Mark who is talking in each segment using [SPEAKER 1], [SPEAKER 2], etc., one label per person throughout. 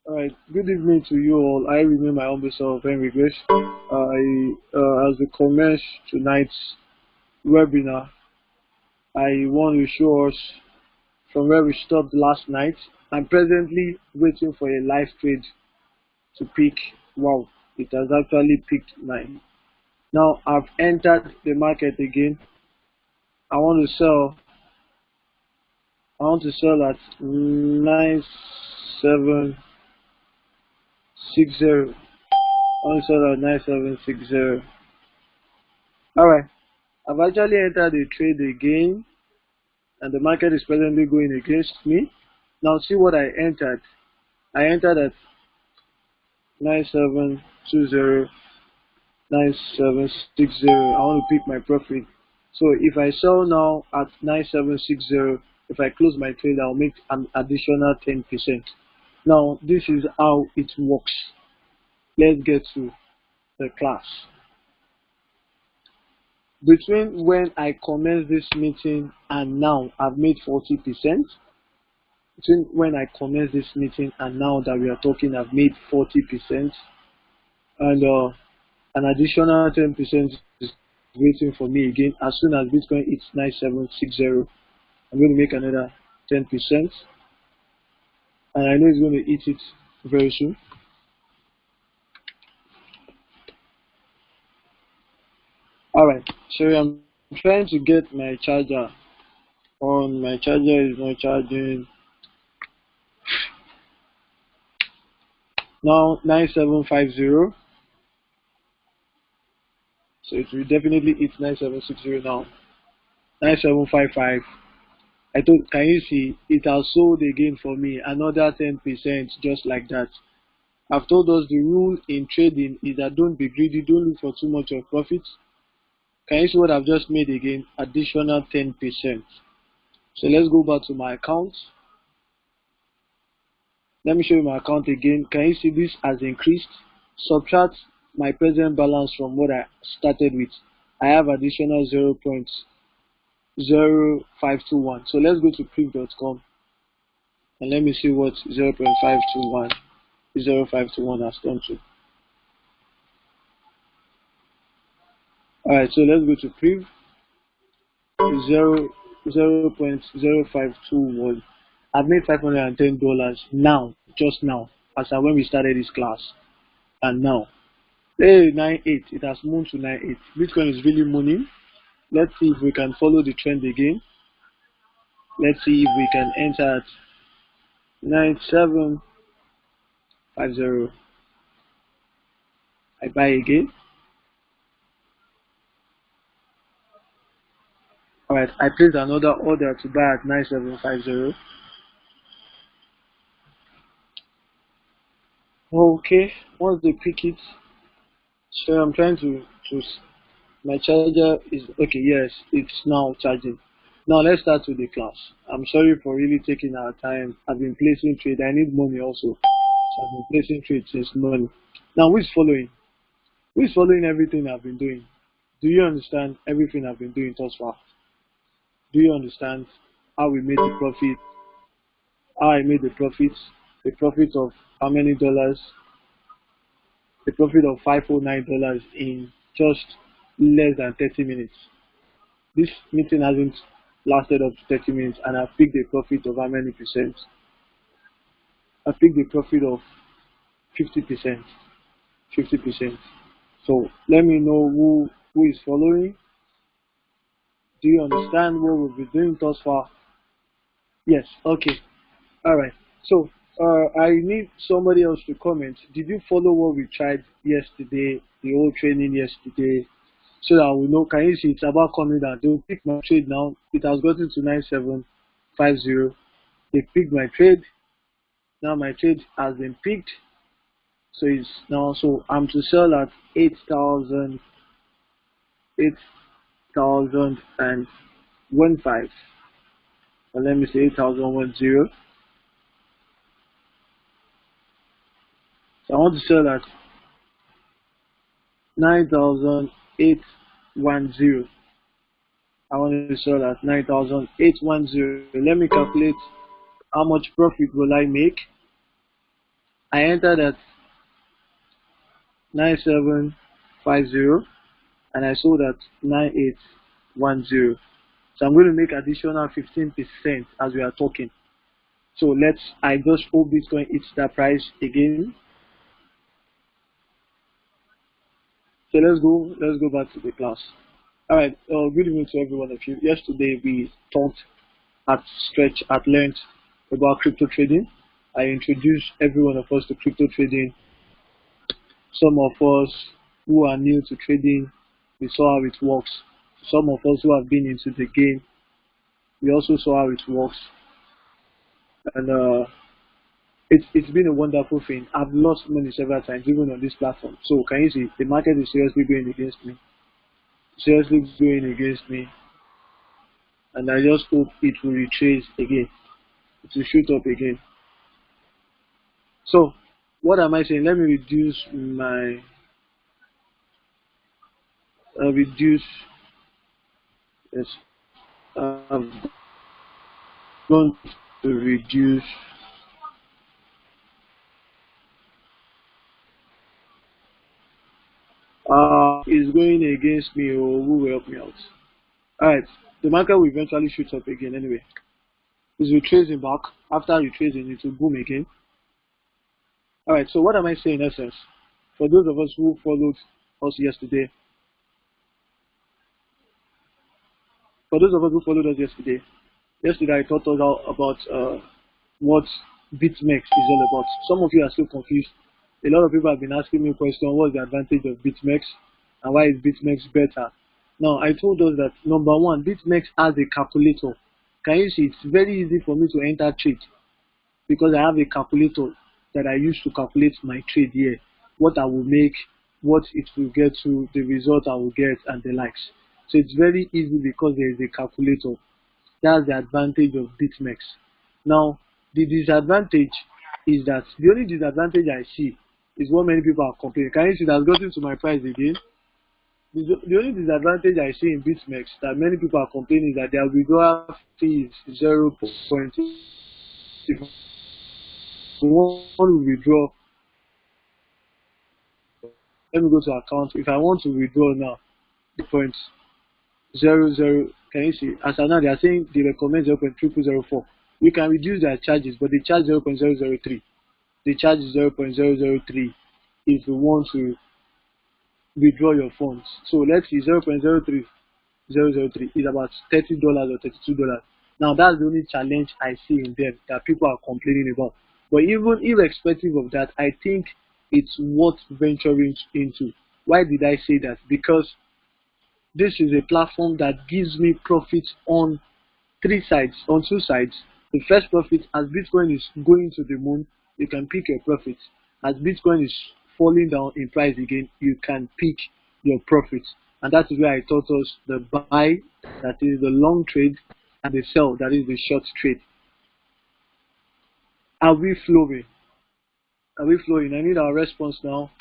[SPEAKER 1] All right. Good evening to you all. I remain my humble self, EARNWITHGRACE. As we commence tonight's webinar, I want to show us from where we stopped last night. I'm presently waiting for a live trade to pick. Wow, it has actually picked mine. Now I've entered the market again. I want to sell. I want to sell at 9760. I want to sell at 9760. Alright, I've actually entered a trade again, and the market is presently going against me. Now see what I entered. I entered at 9720, 9760. I want to pick my profit. So if I sell now at 9760, if I close my trade, I'll make an additional 10%. Now this is how it works. Let's get to the class. Between when I commenced this meeting and now, I've made 40%. Between when I commenced this meeting and now that we are talking, I've made 40%. And an additional 10% is waiting for me again. As soon as Bitcoin hits 9760, I'm going to make another 10%. And I know it's going to hit it very soon. Alright, so I'm trying to get my charger on. My charger is not charging. Now 9750. So it will definitely hit 9760 now. 9755. Can you see it has sold again for me? Another 10% just like that. I've told us the rule in trading is that don't be greedy, don't look for too much of profits. Can you see what I've just made again? Additional 10%. So let's go back to my account. Let me show you my account again. Can you see this has increased? Subtract my present balance from what I started with. I have additional 0.0521. So let's go to priv.com and let me see what 0.521 has done to. Alright, so let's go to priv. 0.0521. I've made $510 now, just now, as when we started this class. And now, hey, 98, it has moved to 98. Bitcoin is really mooning. Let's see if we can follow the trend again. Let's see if we can enter at 9750. I buy again. Alright, I placed another order to buy at 9750. Okay, once they pick it, so I'm trying to my charger is okay. Yes, it's now charging. Now let's start with the class. I'm sorry for really taking our time. I've been placing trade. I need money also, so I've been placing trade since morning. Now who is following? Who is following everything I've been doing? Do you understand everything I've been doing thus far? Do you understand how we made the profit? How I made the profits? The profit of how many dollars? The profit of $509 in just less than 30 minutes. This meeting hasn't lasted up to 30 minutes, and I picked a profit of how many percent? I picked a profit of 50%. 50%. So let me know who is following. Do you understand what we've been doing thus far? Yes. Okay. All right. So I need somebody else to comment. Did you follow what we tried yesterday? The whole training yesterday, so that we know. Can you see it's about coming down? They'll pick my trade now. It has gotten to 9750. They picked my trade. Now my trade has been picked. So it's now, so I'm to sell at 8,000 and 15. Well, let me say 8,010. So I want to sell at 9,810. I want to sell at 9,810. Let me calculate how much profit will I make. I entered at 9750 and I sold at 9810. So I'm going to make additional 15% as we are talking. So I just hope Bitcoin hits that price again. So let's go back to the class. All right, good evening to every one of you. Yesterday we talked at length about crypto trading. I introduced every one of us to crypto trading. Some of us who are new to trading, we saw how it works. Some of us who have been into the game, we also saw how it works. And it's been a wonderful thing. I've lost money several times, even on this platform. So can you see the market is seriously going against me? Seriously going against me. And I just hope it will retrace again. It will shoot up again. So what am I saying? Let me reduce my yes. I'm going to reduce is going against me, or who will help me out? Alright, the market will eventually shoot up again anyway. It's retracing back. After retracing, it will boom again. Alright, so what am I saying in essence? For those of us who followed us yesterday, yesterday I taught us about what BitMEX is all about. Some of you are still confused. A lot of people have been asking me questions, what's the advantage of BitMEX and why is BitMEX better? Now, I told us that number one, BitMEX has a calculator. Can you see? It's very easy for me to enter trade because I have a calculator that I use to calculate my trade here, what I will make, what it will get to, the result I will get, and the likes. So it's very easy because there is a calculator. That's the advantage of BitMEX. Now, the disadvantage is that the only disadvantage I see is what many people are complaining. Can you see that's gotten to my price again? The only disadvantage I see in BitMEX that many people are complaining is that their withdrawal fee is 0.0. If I want to withdraw, let me go to account. If I want to withdraw now, 0.00, can you see? As of now, they are saying they recommend 0.0004. We can reduce their charges, but they charge 0.003. They charge 0.003 if you want to withdraw your funds. So let's see, 0.03003 is about $30 or $32. Now that's the only challenge I see in them that people are complaining about. But even irrespective of that, I think it's worth venturing into. Why did I say that? Because this is a platform that gives me profits on two sides. The first profit, as Bitcoin is going to the moon, you can pick your profits. As Bitcoin is falling down in price again, you can pick your profits. And that is where I taught us the buy, that is the long trade, and the sell, that is the short trade. Are we flowing? Are we flowing? I need our response now.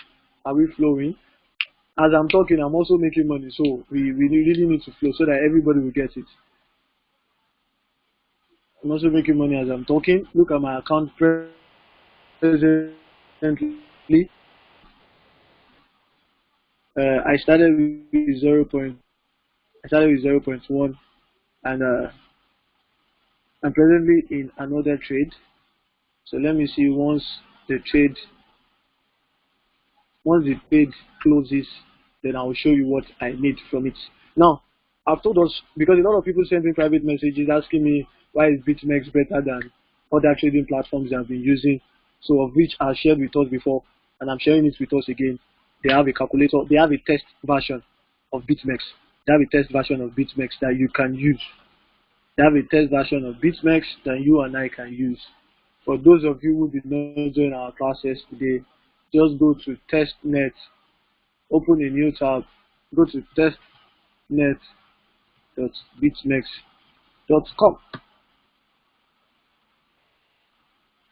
[SPEAKER 1] Are we flowing? As I'm talking, I'm also making money, so we really need to flow so that everybody will get it. I'm also making money as I'm talking. Look at my account presently. I started with 0.1, and I'm presently in another trade. So let me see once the trade closes, then I will show you what I need from it. Now, I've told us, because a lot of people send me private messages asking me why is BitMEX better than other trading platforms I've been using, so of which I shared with us before, and I'm sharing it with us again. They have a calculator, they have a test version of BitMEX. They have a test version of BitMEX that you can use. They have a test version of BitMEX that you and I can use. For those of you who did not join our classes today, just go to testnet, open a new tab, go to testnet.bitmex.com.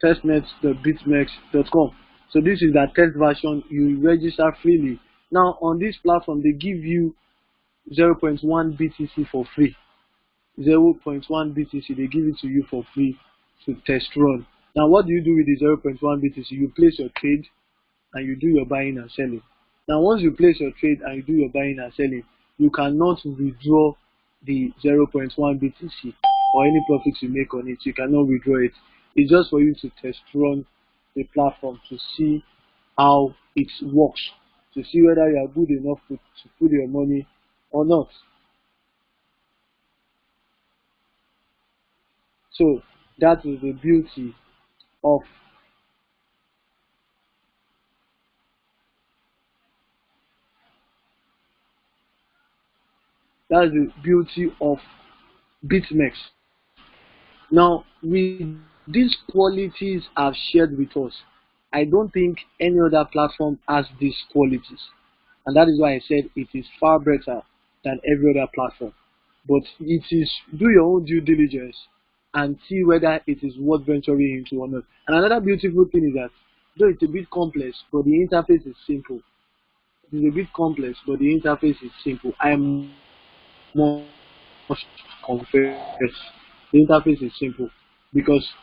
[SPEAKER 1] Testnet.bitmex.com. So this is the test version. You register freely. Now on this platform, they give you 0.1 BTC for free. 0.1 BTC, they give it to you for free to test run. Now, what do you do with the 0.1 BTC? You place your trade and you do your buying and selling. Now, once you place your trade and you do your buying and selling, you cannot withdraw the 0.1 BTC or any profits you make on it. You cannot withdraw it. It's just for you to test run the platform to see how it works, to see whether you are good enough to put your money or not. So that is the beauty of that's the beauty of BitMEX. Now, with these qualities I've shared with us, I don't think any other platform has these qualities. And that is why I said it is far better than every other platform. But it is do your own due diligence and see whether it is worth venturing into or not. And another beautiful thing is that though it's a bit complex, but the interface is simple. It is a bit complex, but the interface is simple. I must confess, the interface is simple because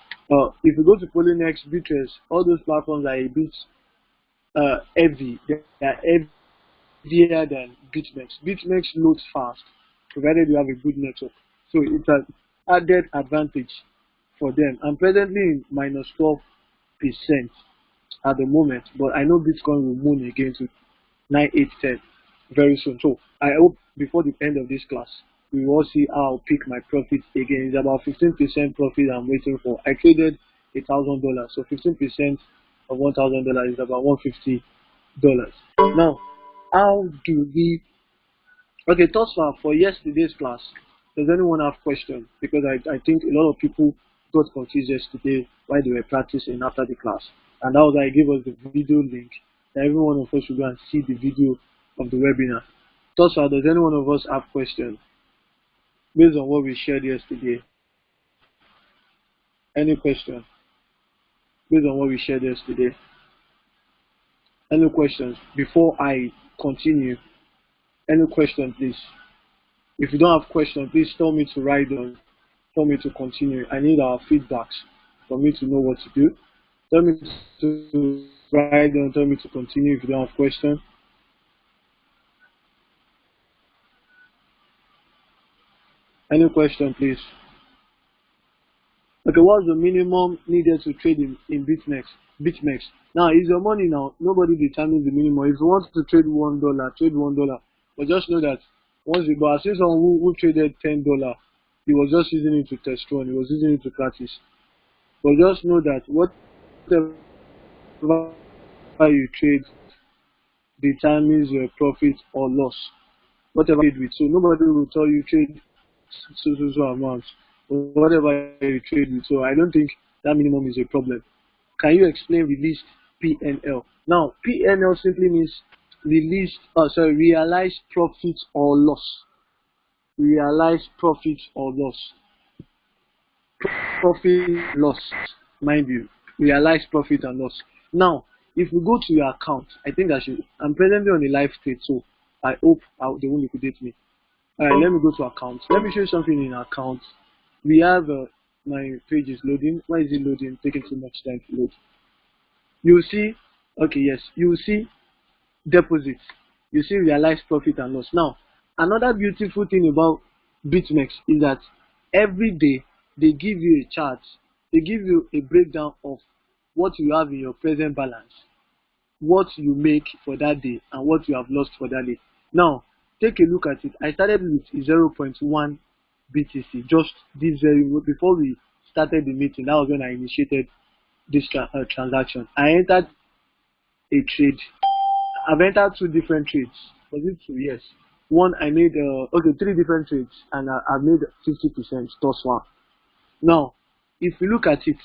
[SPEAKER 1] if you go to Polynex, Bittrex, all those platforms are a bit heavy. They are heavier than BitMEX. BitMEX loads fast, provided you have a good network. So it's an added advantage for them. I'm presently in minus 12% at the moment, but I know Bitcoin will move again to 9, 8, 10 very soon. So I hope before the end of this class, we will all see how I'll pick my profits again. It's about 15% profit I'm waiting for. I traded $1,000, so 15% of $1,000 is about $150. Now, how do we? Okay, thoughts for yesterday's class. Does anyone have questions? Because I think a lot of people got confused yesterday while they were practicing after the class, and that was why I gave us the video link that every one of us should go and see the video of the webinar. Thoughts does any one of us have questions based on what we shared yesterday? Any question based on what we shared yesterday? Any questions before I continue? Any question, please? If you don't have questions, please tell me to write down, tell me to continue. I need our feedbacks for me to know what to do. Tell me to write down, tell me to continue if you don't have questions. Any question, please? Okay, what's the minimum needed to trade in BitMEX? BitMEX. Now, it's your money now. Nobody determines the minimum. If you want to trade $1, trade $1. But just know that once you buy, I see someone who traded $10, he was just using it to test run. He was using it to practice. But just know that whatever you trade determines your profit or loss. Whatever you trade with. So nobody will tell you trade so amount. Whatever you trade with. So I don't think that minimum is a problem. Can you explain released PNL? Now, PNL simply means realized profit or loss. Realized profit or loss. Profit loss, mind you. Realized profit and loss. Now, if we go to your account, I think I'm presently on a live trade, so I hope they won't liquidate me. Alright, let me go to accounts. Let me show you something in accounts. We have my page is loading. Why is it loading? Taking too much time to load. You see, okay, yes, you see deposits. You see realized profit and loss. Now, another beautiful thing about BitMEX is that every day they give you a chart. They give you a breakdown of what you have in your present balance, what you make for that day, and what you have lost for that day. Now, take a look at it. I started with 0.1 BTC, just this very before we started the meeting. That was when I initiated this transaction. I entered a trade. I've entered 2 different trades. Was it 2? Yes. One I made 3 different trades, and I've made 50% thus far. Now, if we look at it,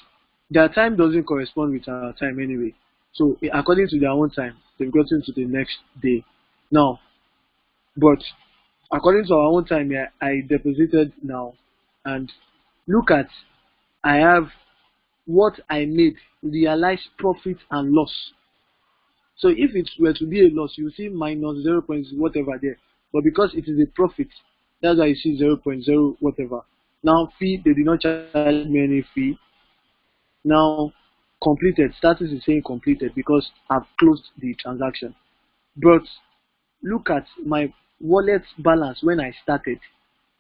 [SPEAKER 1] their time doesn't correspond with our time anyway. So according to their own time, they've gotten to the next day. Now, but according to our own time here, I deposited now, and look at, I have what I made, realized profit and loss. So if it were to be a loss, you see minus 0. Whatever there. But because it is a profit, that's why you see 0.0 whatever. Now fee, they did not charge me any fee. now completed. Status is saying completed because I've closed the transaction. But look at my wallet balance when I started.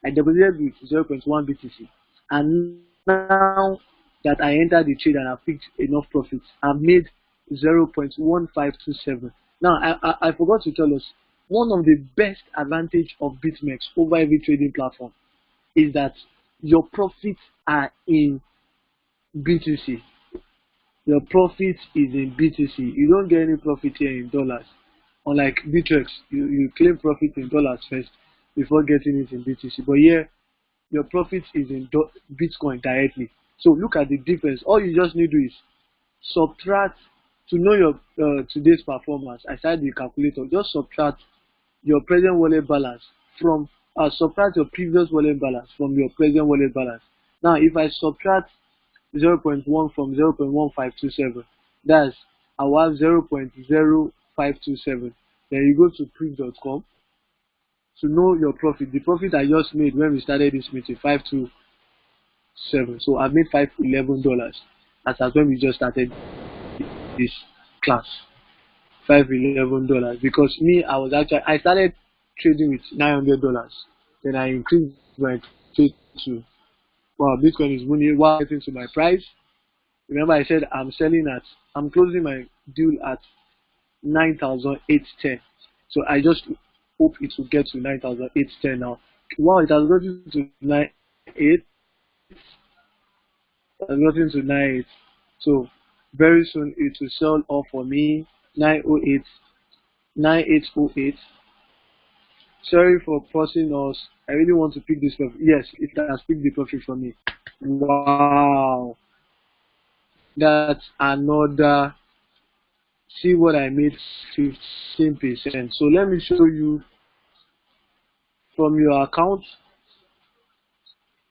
[SPEAKER 1] I deposited with 0.1 BTC, and now that I entered the trade and I picked enough profits, I've made 0.1527. Now I forgot to tell us, one of the best advantage of BitMEX over every trading platform is that your profits are in BTC. Your profit is in BTC. You don't get any profit here in dollars. Unlike Bitrex, you claim profit in dollars first before getting it in BTC. But here, your profit is in Bitcoin directly. So look at the difference. All you just need to do is subtract to know your today's performance. Aside the calculator, just subtract your present wallet balance from subtract your previous wallet balance from your present wallet balance. Now, if I subtract 0.1 from 0.1527, that's I will have 0.0527. Then you go to proof.com to know your profit. The profit I just made when we started this meeting, 527. So I made $511 as at when we just started this class. $511 because me, I started trading with $900. Then I increased my trade to, wow, Bitcoin is moving while getting to my price. Remember I said I'm closing my deal at 9,810. So I just hope it will get to 9,810 now. Wow, it has gotten to 9,8. It has gotten to 9,8. So very soon it will sell off for me 908, 9808. Sorry for pausing us. I really want to pick this profit. Yes, it has picked the profit for me. Wow, that's another. See what I made, 15%. So let me show you from your account.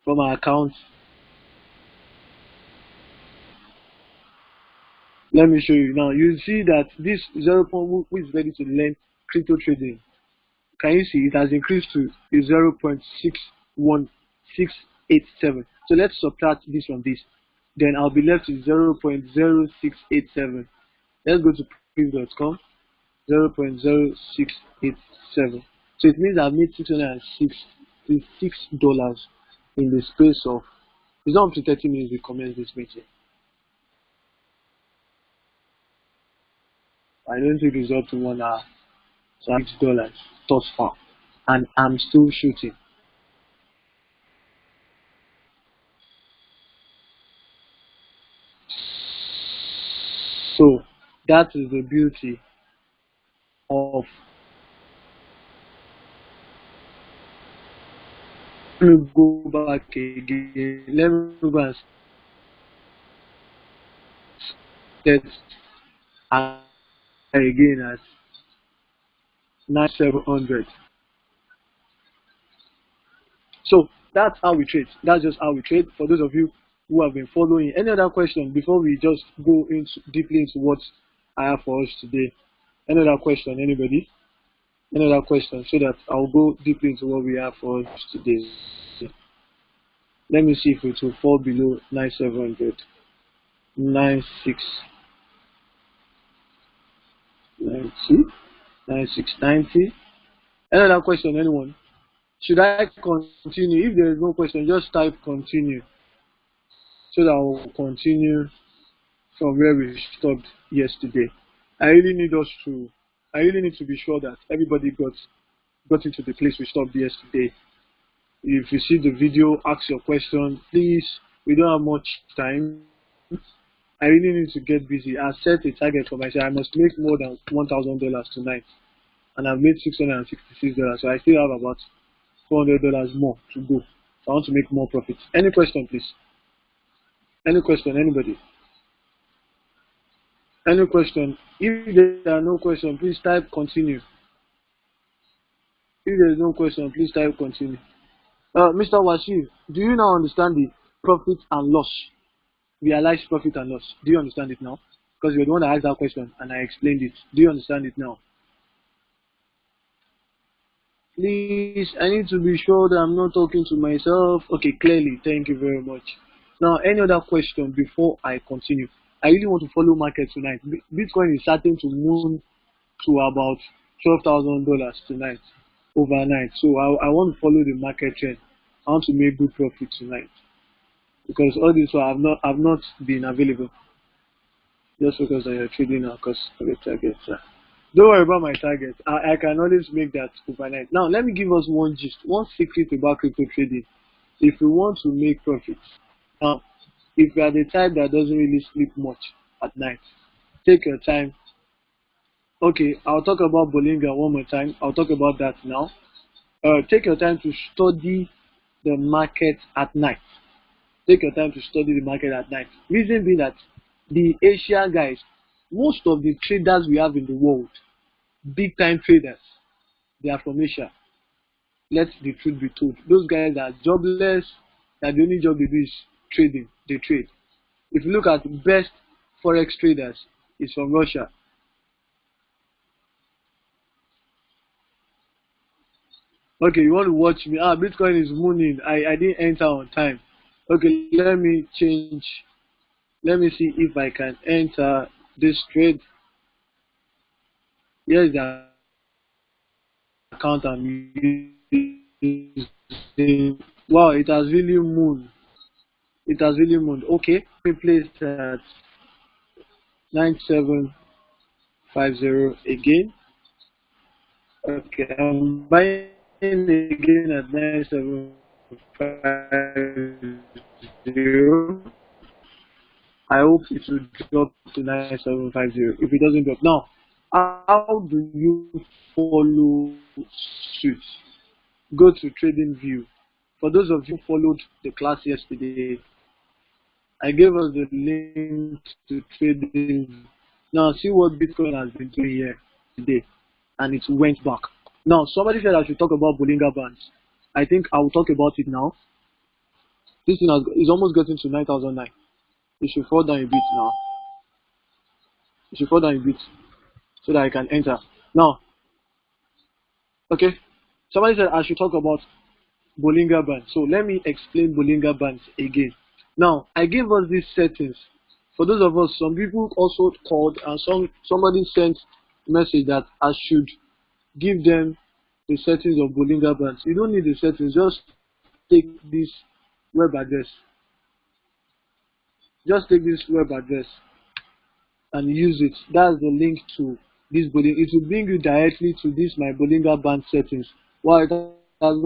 [SPEAKER 1] From our account, let me show you now. You see that this 0. Who is ready to learn crypto trading? Can you see it has increased to 0.61687? So let's subtract this from this. Then I'll be left with 0.0687. Let's go to proof.com. 0.0687. So it means I've made $666 in the space of, it's not up to 30 minutes we commence this meeting. I don't think it's up to 1 hour. So $6 thus far. And I'm still shooting. So that is the beauty of, let me go back again. Let me go and set again at 9,700. So that's how we trade. That's just how we trade. For those of you who have been following, any other question before we just go into deeply into what I have for us today? Any other question? Anybody? Any other question? So that I'll go deeply into what we have for us today. Let me see if it will fall below 9,700. 9690. 9690. Any other question? Anyone? Should I continue? If there is no question, just type continue so that I will continue from where we stopped yesterday. I really need to be sure that everybody got into the place we stopped yesterday. If you see the video, ask your question. Please, we don't have much time. I really need to get busy. I set a target for myself. I must make more than $1,000 tonight. And I've made $666. So I still have about $400 more to go. So I want to make more profits. Any question, please? Any question? Anybody? Any question? If there are no questions, please type continue. If there is no question, please type continue. Mr. Wasil, do you now understand the profit and loss? Realized profit and loss. Do you understand it now? Because you're the one that asked that question and I explained it. Do you understand it now? Please, I need to be sure that I'm not talking to myself. Okay, clearly. Thank you very much. Now, any other question before I continue? I really want to follow market tonight. Bitcoin is starting to move to about $12,000 tonight, overnight. So I want to follow the market trend. I want to make good profit tonight because all this while I've not been available. Just focus on your trading now because of the target. Don't worry about my target. I can always make that overnight. Now let me give us one gist, one secret about crypto trading. If you want to make profits, now if you are the type that doesn't really sleep much at night, take your time. Okay, I'll talk about Bolinga one more time. I'll talk about that now. Take your time to study the market at night. Take your time to study the market at night. Reason being that the Asian guys, most of the traders we have in the world, big time traders, they are from Asia. Let the truth be told. Those guys are jobless, that the only job they do is trading. They trade. If you look at the best forex traders, it's from Russia. Okay, you want to watch me? Bitcoin is mooning. I didn't enter on time. Okay, let me change. Let me see if I can enter this trade. Here's the account I'm using. Wow, it has really mooned. It has really mooned. Okay, we place at 9750 again. Okay, I'm buying again at 9750. I hope it will drop to 9750 if it doesn't drop. Now, how do you follow suit? Go to Trading View. For those of you who followed the class yesterday, I gave us the link to Trading View. Now, see what Bitcoin has been doing here today, and it went back. Now, somebody said I should talk about Bollinger Bands. I think I will talk about it now. This thing is almost getting to 9,009. It should fall down a bit now. It should fall down a bit so that I can enter. Now, okay. Somebody said I should talk about Bollinger Bands. So let me explain Bollinger Bands again. Now, I gave us these settings. For those of us, some people also called and somebody sent a message that I should give them the settings of Bollinger Bands. You don't need the settings, just take this web address. Just take this web address and use it. That's the link to this Bollinger. It will bring you directly to this my Bollinger Band settings. Wow, it has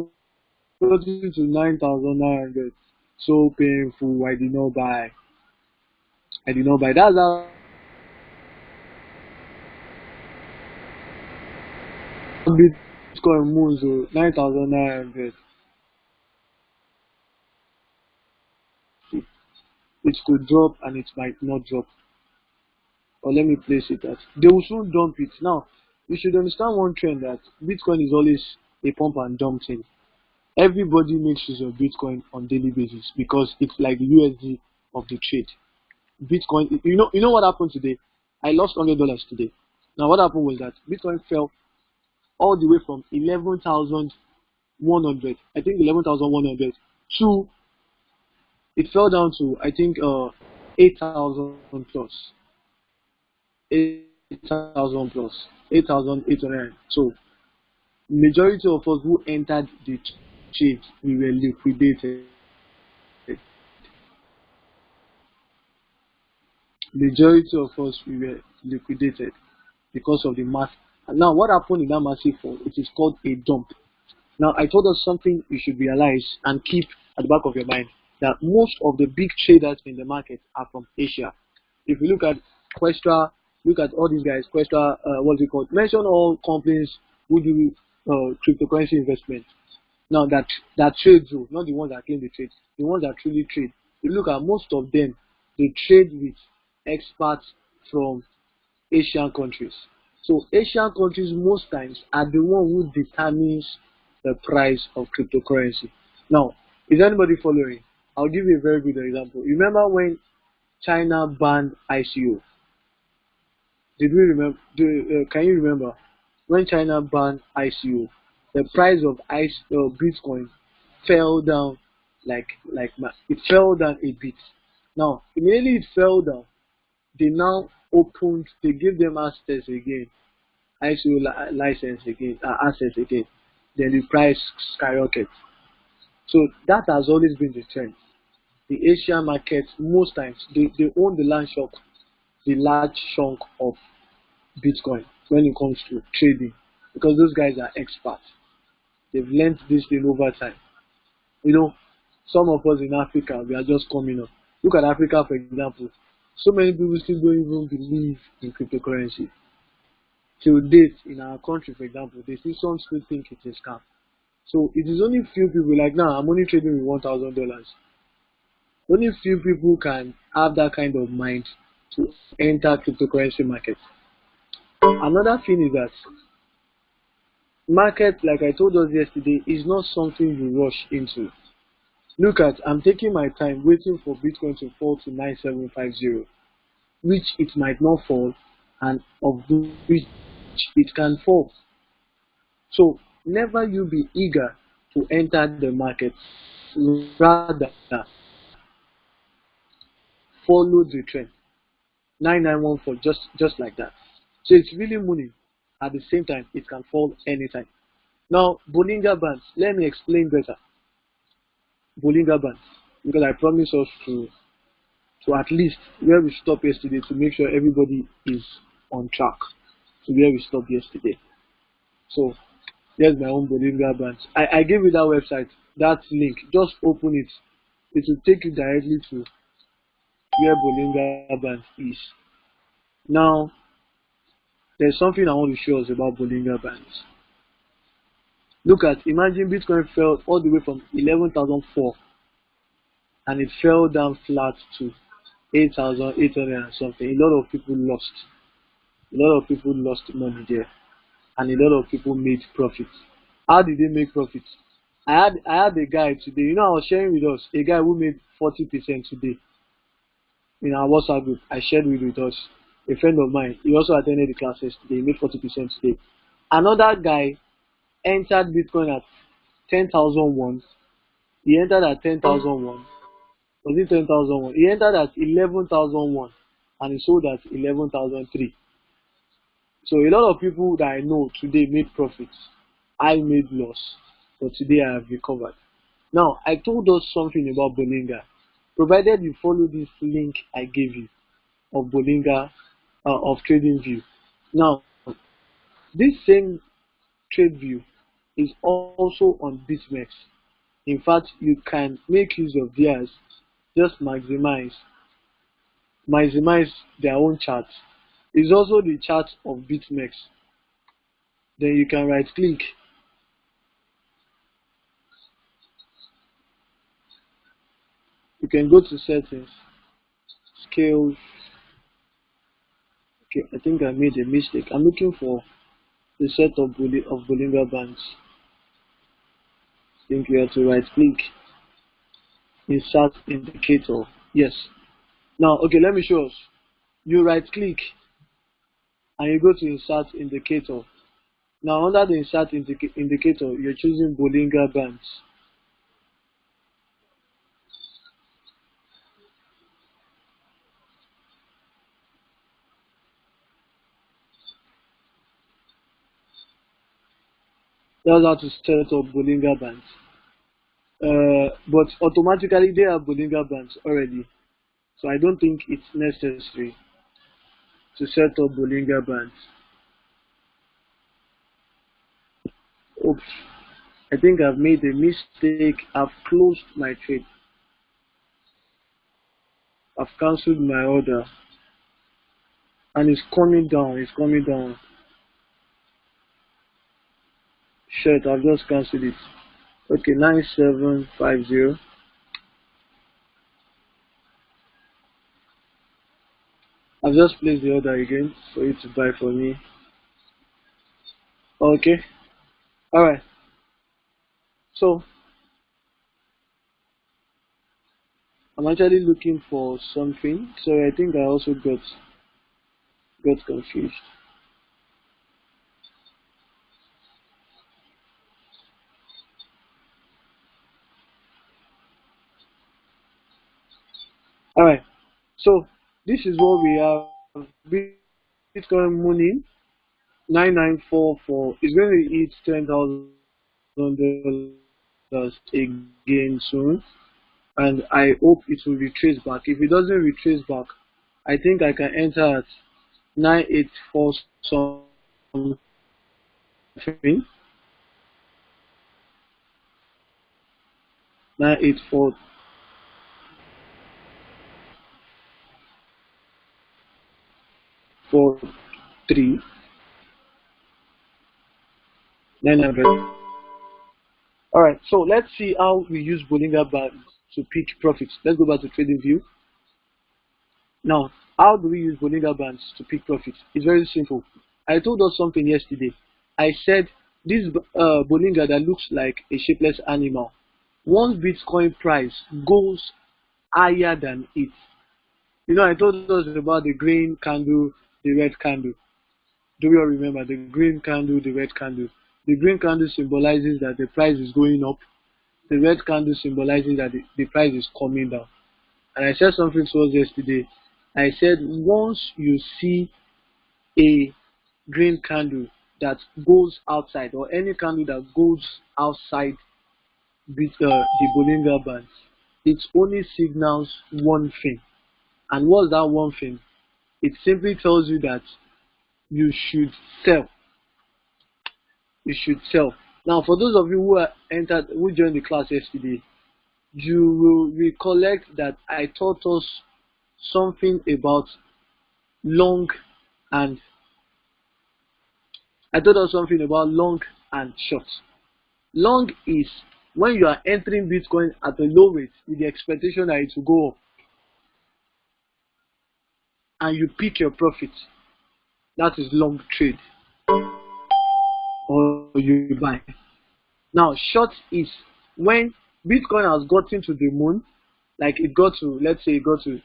[SPEAKER 1] gotten to 9,900. So painful. I did not buy. I did not buy. That's how Bitcoin moves. 9,900. It could drop and it might not drop. Or let me place it at. They will soon dump it. Now, you should understand one trend that Bitcoin is always a pump and dump thing. Everybody makes use of Bitcoin on daily basis because it's like the USD of the trade. Bitcoin, you know what happened today? I lost $100 today. Now, what happened was that Bitcoin fell all the way from 11,100, I think 11,100, to it fell down to I think 8,000 plus, 8,000 plus, 8,800. So majority of us who entered the trade, we were liquidated. Majority of us we were liquidated because of the mass. And now what happened in that massive fall? It is called a dump. Now I told us something you should realize and keep at the back of your mind, that most of the big traders in the market are from Asia. If you look at Questra, look at all these guys, Questra, what's it called? Mention all companies who do cryptocurrency investment. Now that trade though, not the ones that claim the trade, the ones that truly trade. You look at most of them, they trade with experts from Asian countries. So Asian countries most times are the one who determines the price of cryptocurrency. Now, is anybody following? I'll give you a very good example. Remember when China banned ICO? Did we remember? Can you remember when China banned ICO? The price of Bitcoin fell down it fell down a bit. Now immediately it fell down, they gave them access again, ICO license again, access again. Then the price skyrockets. So that has always been the trend. The Asian market most times they own the large chunk of Bitcoin when it comes to trading, because those guys are experts. They've learned this thing over time. You know, some of us in Africa, we are just coming up. Look at Africa, for example. So many people still don't even believe in cryptocurrency. Till date, in our country, for example, they still think it's a scam. So it is only few people like now. I'm only trading with $1,000. Only few people can have that kind of mind to enter cryptocurrency market. Another thing is that market, like I told us yesterday, is not something you rush into. Look at, I'm taking my time waiting for Bitcoin to fall to 9750, which it might not fall, and of which it can fall. So never you be eager to enter the market, rather follow the trend. 9914, just like that. So it's really money. At the same time, it can fall anytime. Now, Bollinger Bands. Let me explain better. Bollinger Bands, because I promise us to at least where we stopped yesterday, to make sure everybody is on track to where we stopped yesterday. So here's my own Bollinger Bands. I gave you that website, that link. Just open it. It will take you directly to where Bollinger Bands is. Now, there's something I want to show us about Bollinger Bands. Look at, imagine Bitcoin fell all the way from 11,004 and it fell down flat to 8,800 and something. A lot of people lost. A lot of people lost money there, and a lot of people made profits. How did they make profits? I had a guy today. I was sharing with us a guy who made 40% today in our WhatsApp group. I shared with us a friend of mine. He also attended the classes today. He made 40% today. Another guy entered Bitcoin at 10,001. He entered at 10,001. Was it 10,001? He entered at 11,001 and he sold at 11,003. So a lot of people that I know today made profits. I made loss, but today I have recovered. Now, I told us something about Bollinger. Provided you follow this link I gave you of Bollinger, of TradingView. Now, this same TradeView is also on BitMEX. In fact, you can make use of theirs. Just maximize their own chart. It's also the chart of BitMEX. Then you can right click. You can go to settings, scale. Okay, I think I made a mistake. I'm looking for the set of Bollinger Bands. I think we have to right click, insert indicator. Yes. Now, okay, let me show us. You right click and you go to insert indicator. Now, under the insert indicator, you're choosing Bollinger Bands. That's how to set up Bollinger Bands. But automatically they have Bollinger Bands already. So I don't think it's necessary to set up Bollinger Bands. Oops. I think I've made a mistake. I've closed my trade. I've cancelled my order. And it's coming down. It's coming down. Shit, I've just cancelled it. Okay, 9750. I've just placed the order again for you to buy for me. Okay. Alright. So I'm actually looking for something. So I think I also got confused. So this is what we have. Bitcoin Mooning 9944 is going to hit $10,000 again soon, and I hope it will retrace back. If it doesn't retrace back, I think I can enter at 984 something, 984 3 900. All right, so let's see how we use Bollinger Bands to pick profits. Let's go back to trading view. Now, how do we use Bollinger Bands to pick profits? It's very simple. I told us something yesterday. I said this Bollinger that looks like a shapeless animal, once Bitcoin price goes higher than it. You know, I told us about the green candle, the red candle. Do you all remember the green candle, the red candle? The green candle symbolizes that the price is going up. The red candle symbolizes that the price is coming down. And I said something to us yesterday. I said once you see a green candle that goes outside, or any candle that goes outside the Bollinger Bands, it only signals one thing. And what's that one thing? It simply tells you that you should sell. You should sell. Now, for those of you who joined the class yesterday, you will recollect that I taught us something about long and long and short. Long is when you are entering Bitcoin at a low rate with the expectation that it will go up, and you pick your profit. That is long trade, or you buy. Now, short is when Bitcoin has gotten to the moon, like it got to, let's say it got to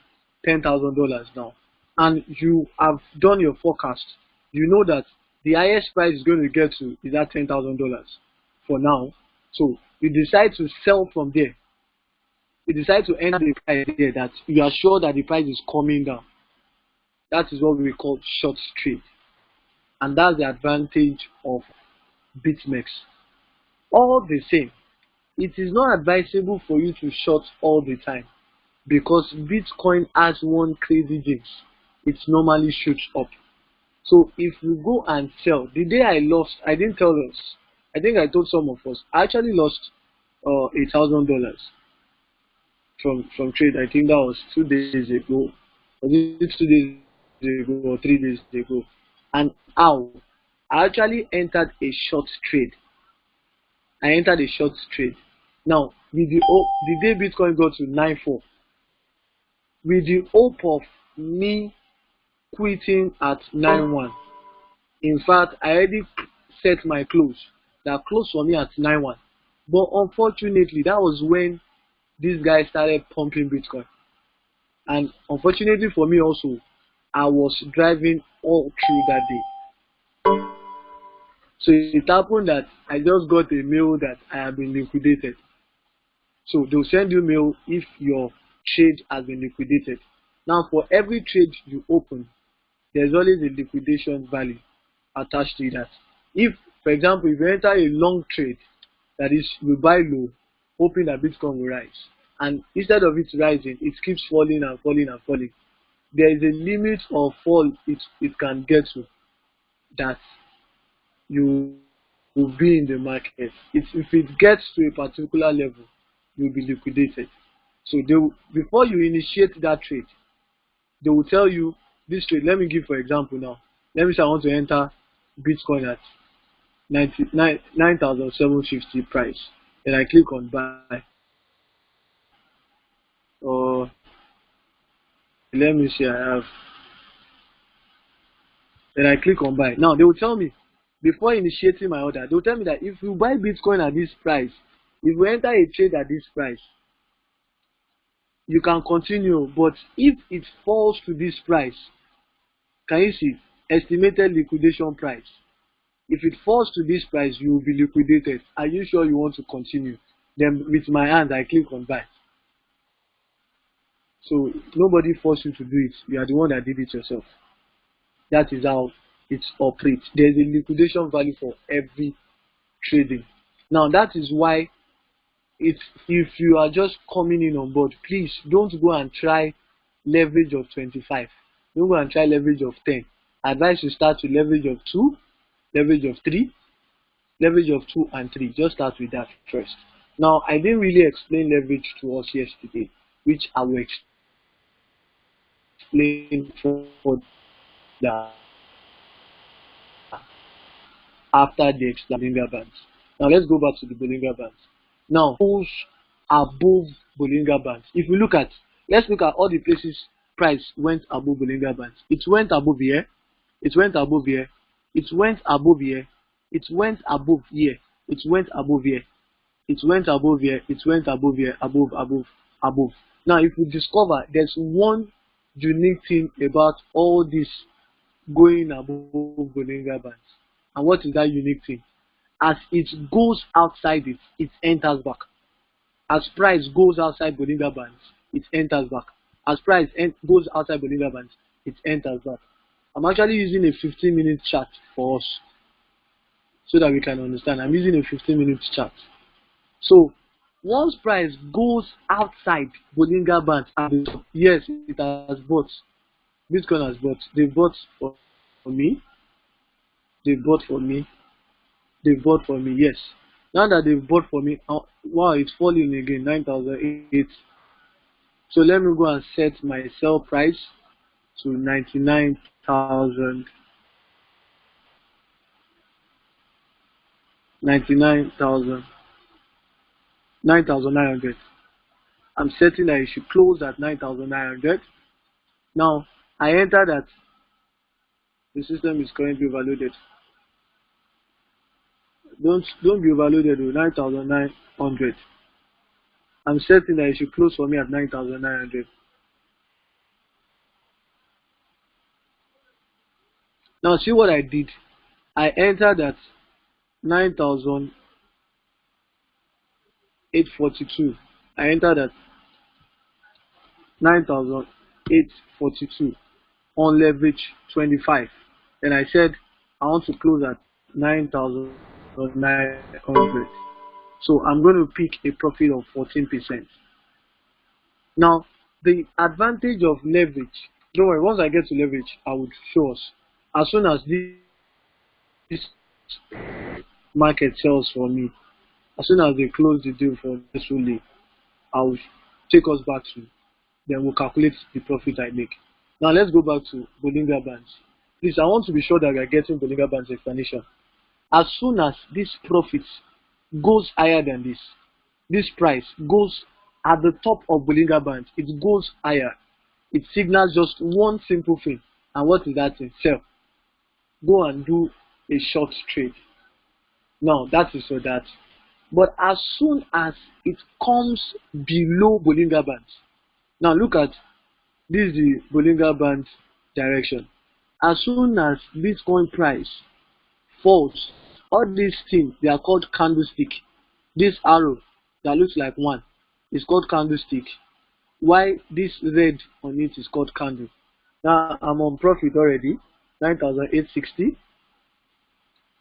[SPEAKER 1] $10,000 now, and you have done your forecast. You know that the highest price is going to get to is that $10,000 for now. So you decide to sell from there. You decide to enter the price there that you are sure that the price is coming down. That is what we call short trade, and that's the advantage of BitMEX. All the same, it is not advisable for you to short all the time, because Bitcoin has one crazy jinx. It normally shoots up. So if you go and sell, the day I lost, I didn't tell us. I think I told some of us. I actually lost $8,000 from trade. I think that was 2 days ago. Was it 2 days ago or 3 days ago? And how? I actually entered a short trade. Now, with the day Bitcoin got to 9.4, with the hope of me quitting at 9.1. In fact, I already set my close. That close for me at 9.1. But unfortunately, that was when this guy started pumping Bitcoin. And unfortunately for me also, I was driving all through that day. So it happened that I just got a mail that I have been liquidated. So they'll send you mail if your trade has been liquidated. Now, for every trade you open, there's always a liquidation value attached to that. If, for example, if you enter a long trade, that is, you buy low, hoping that Bitcoin will rise, and instead of it rising, it keeps falling and falling and falling, there is a limit of fall it can get to that you will be in the market. If it gets to a particular level, you'll be liquidated. So before you initiate that trade, they will tell you this trade. Let me give for example now. Let me say I want to enter Bitcoin at 9,750 price. Then I click on buy. Or let me see, I have. Then I click on buy. Now they will tell me, before initiating my order, they will tell me that if you buy Bitcoin at this price, if you enter a trade at this price, you can continue. But if it falls to this price, can you see estimated liquidation price? If it falls to this price, you will be liquidated. Are you sure you want to continue? Then with my hand, I click on buy. So nobody forced you to do it. You are the one that did it yourself. That is how it operates. There's a liquidation value for every trading. Now that is why if you are just coming in on board, please don't go and try leverage of 25. Don't go and try leverage of 10. I advise you start with leverage of 2, leverage of 3, leverage of 2 and 3. Just start with that first. Now I didn't really explain leverage to us yesterday, which I will explain for that after the Bollinger Bands. Now let's go back to the Bollinger Bands. Now those above Bollinger Bands. If we let's look at all the places price went above Bollinger Bands. It went above here. It went above here. It went above here. It went above here. It went above here. It went above here. It went above here. Above. Now if we discover there's one unique thing about all this going above Bollinger Bands. And what is that unique thing? As it goes outside it, it enters back. As price goes outside Bollinger Bands, it enters back. As price goes outside Bollinger Bands, it enters back. I'm actually using a 15-minute chart for us so that we can understand. I'm using a 15-minute chart. So once price goes outside Bollinger Bands, yes, it has bought. Bitcoin has bought. They bought for me. They bought for me. They bought for me. Yes. Now that they've bought for me, wow, it's falling again. 9,008. So let me go and set my sell price to 99,000. 9,900. I'm setting that it should close at 9,900. Now I enter that the system is currently overloaded. Don't be overloaded with 9,900. I'm setting that it should close for me at 9,900. Now see what I did. I entered at 9,842. I entered at 9,842 on leverage 25. Then I said I want to close at 9,900. So I'm going to pick a profit of 14%. Now the advantage of leverage, don't worry, once I get to leverage, I would show us. As soon as this market sells for me, as soon as they close the deal for this fully, I will take us back to, then we'll calculate the profit I make. Now let's go back to Bollinger Bands. Please, I want to be sure that we are getting Bollinger Bands explanation. As soon as this profit goes higher than this price goes at the top of Bollinger Bands, it goes higher. It signals just one simple thing. And what is that thing? Sell. Go and do a short trade. Now that is for that. But as soon as it comes below Bollinger Bands, now look at this is the Bollinger Band direction. As soon as Bitcoin price falls, all these things, they are called candlestick. This arrow that looks like one is called candlestick. Why this red on it is called candle. Now I'm on profit already, 9,860.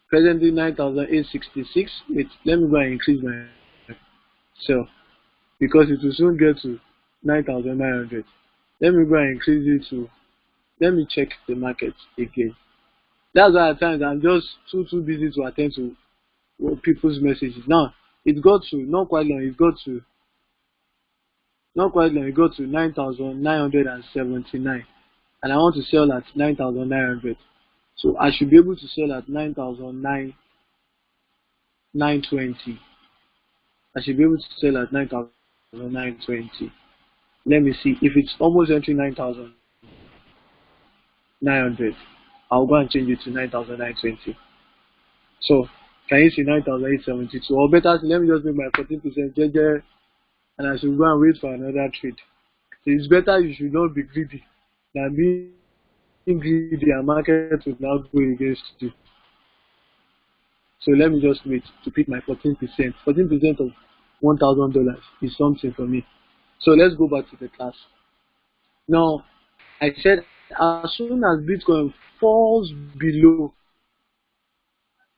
[SPEAKER 1] Presently 9,866. Wait, let me go and increase my sell because it will soon get to 9,900. Let me go and increase it to. Let me check the market again. That's why at times I'm just too busy to attend to people's messages. Now it got to not quite long. It got to 9,979, and I want to sell at 9,900. So I should be able to sell at 9,920. I should be able to sell at 9,920. Let me see if it's almost entering 9,900. I'll go and change it to 9,920. So can you see 9,872? Or better, let me just make my 14% JJ, and I should go and wait for another trade. So it's better you should not be greedy than being greedy and market will now go against you. So let me just wait to pick my 14%. 14% of $1,000 is something for me. So let's go back to the class. Now, I said as soon as Bitcoin falls below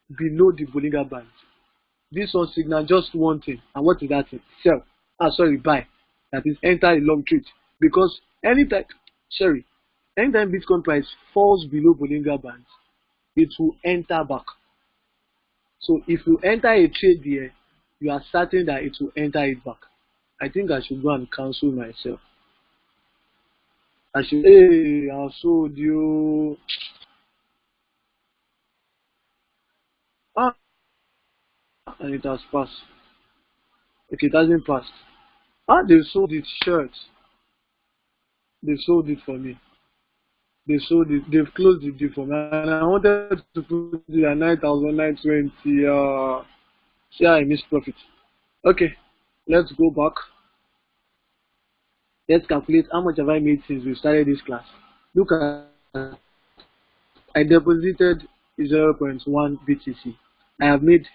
[SPEAKER 1] the Bollinger Band, this one signal just one thing. And what is that thing? Sell. Sorry, buy. That is enter a long trade. Because sorry, anytime Bitcoin price falls below Bollinger Band, it will enter back. So if you enter a trade there, you are certain that it will enter it back. I think I should go and cancel myself. I should, hey, I sold you. Ah, and it has passed. Okay, it hasn't passed. They sold it shirt. They sold it for me. They sold it. They've closed the deal for me. And I wanted to put it at 9,920. See how I missed profit. Okay, let's go back. Let's calculate how much have I made since we started this class. Look at, I deposited 0.1 BTC. I have made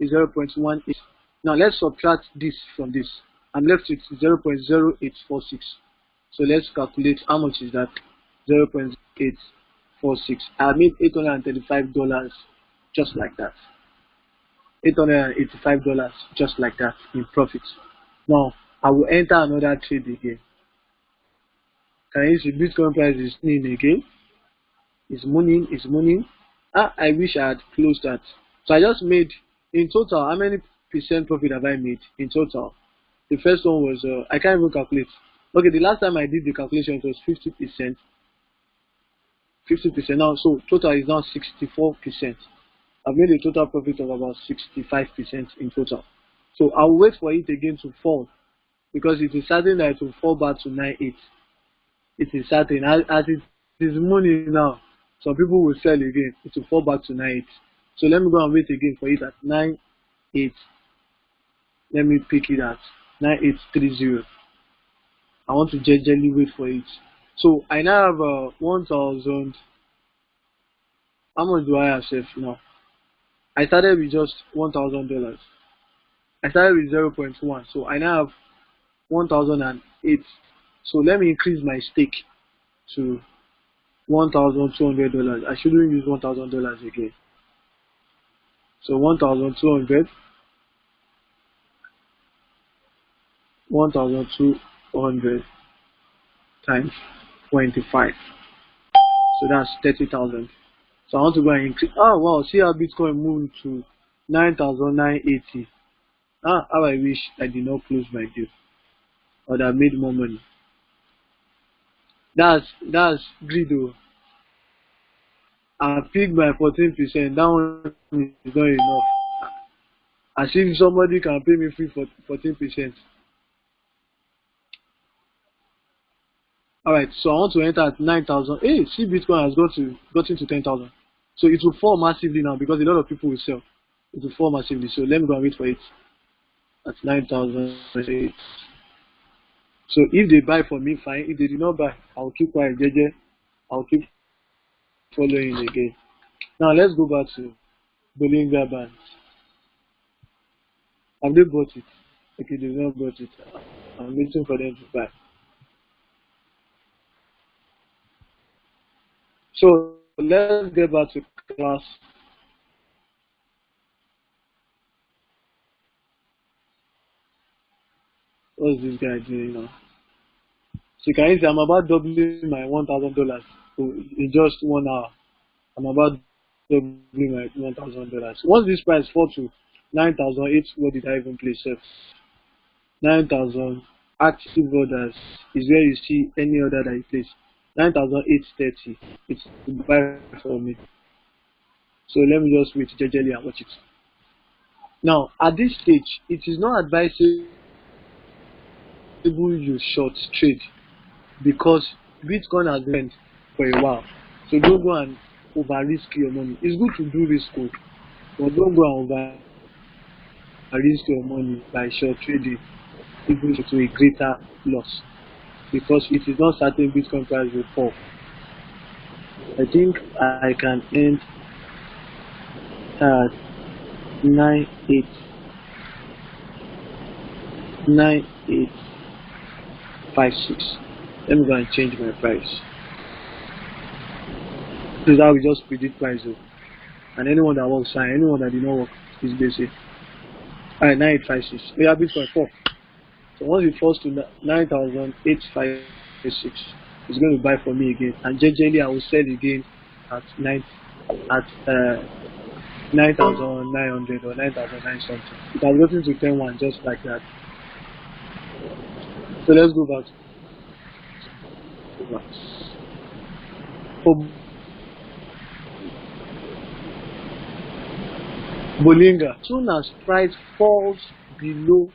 [SPEAKER 1] 0.18. Now let's subtract this from this. I'm left with 0.0846. So let's calculate how much is that. 0.846. I made $835 just like that. $885 just like that in profit. Now I will enter another trade again. Can you see Bitcoin price is in again? It's mooning. I wish I had closed that. So I just made, in total, how many percent profit have I made in total? The first one was, I can't even calculate. Okay, the last time I did the calculation, it was 50%. 50% now, so total is now 64%. I've made a total profit of about 65% in total. So I'll wait for it again to fall, because it is certain that it will fall back to 9.8. It is certain. As it is money now, some people will sell again. It will fall back to 9.8. So let me go and wait again for it at 9.8. Let me pick it at 9.830. I want to gently wait for it. So I now have 1,000. How much do I have saved now? I started with just $1,000. I started with 0.1. So I now have 1,008. So let me increase my stake to $1,200. I shouldn't use $1,000 again. So 1,200, 1,200 times 25. So that's 30,000. So I want to go and increase. Oh wow, see how Bitcoin moved to 9,980. How I wish I did not close my deal, or that I made more money. That's greed though. I picked my 14%. That one is not enough. As if somebody can pay me free for 14%. Alright, so I want to enter at 9,000. Hey, see Bitcoin has gotten to 10,000. So it will fall massively now because a lot of people will sell. It will fall massively. So let me go and wait for it at 9,000. So if they buy for me, fine. If they do not buy, I'll keep quiet, JJ. I'll keep following again. Now let's go back to Bollinger Band. Have they bought it? Okay, they've not bought it. I'm waiting for them to buy. So let's get back to class. What's this guy doing now? So can you see I'm about doubling my $1,000 in just 1 hour. I'm about doubling my $1,000. Once this price falls to 9,008, what did I even place? 9,000 active orders is where you see any order that you place. 9,830. It's to buy for me. So let me just wait gently and watch it. Now at this stage, it is not advisable you short trade because Bitcoin has been for a while. So don't go and over risk your money. It's good to do risk, but don't go and over risk your money by short trading, even to a greater loss, because it is not certain Bitcoin price will fall. I think I can end at 9.856. Let me go and change my price. This is how we just predict price though. And anyone that works fine, anyone that did not work is basic. Alright, 9856. We have Bitcoin 4. So once it falls to 9,856, it's going to buy for me again. And generally I will sell again at 9,900 or 9,009 something. It has gotten to 10-1 just like that. So let's go back. For Bolinga, as soon as price falls below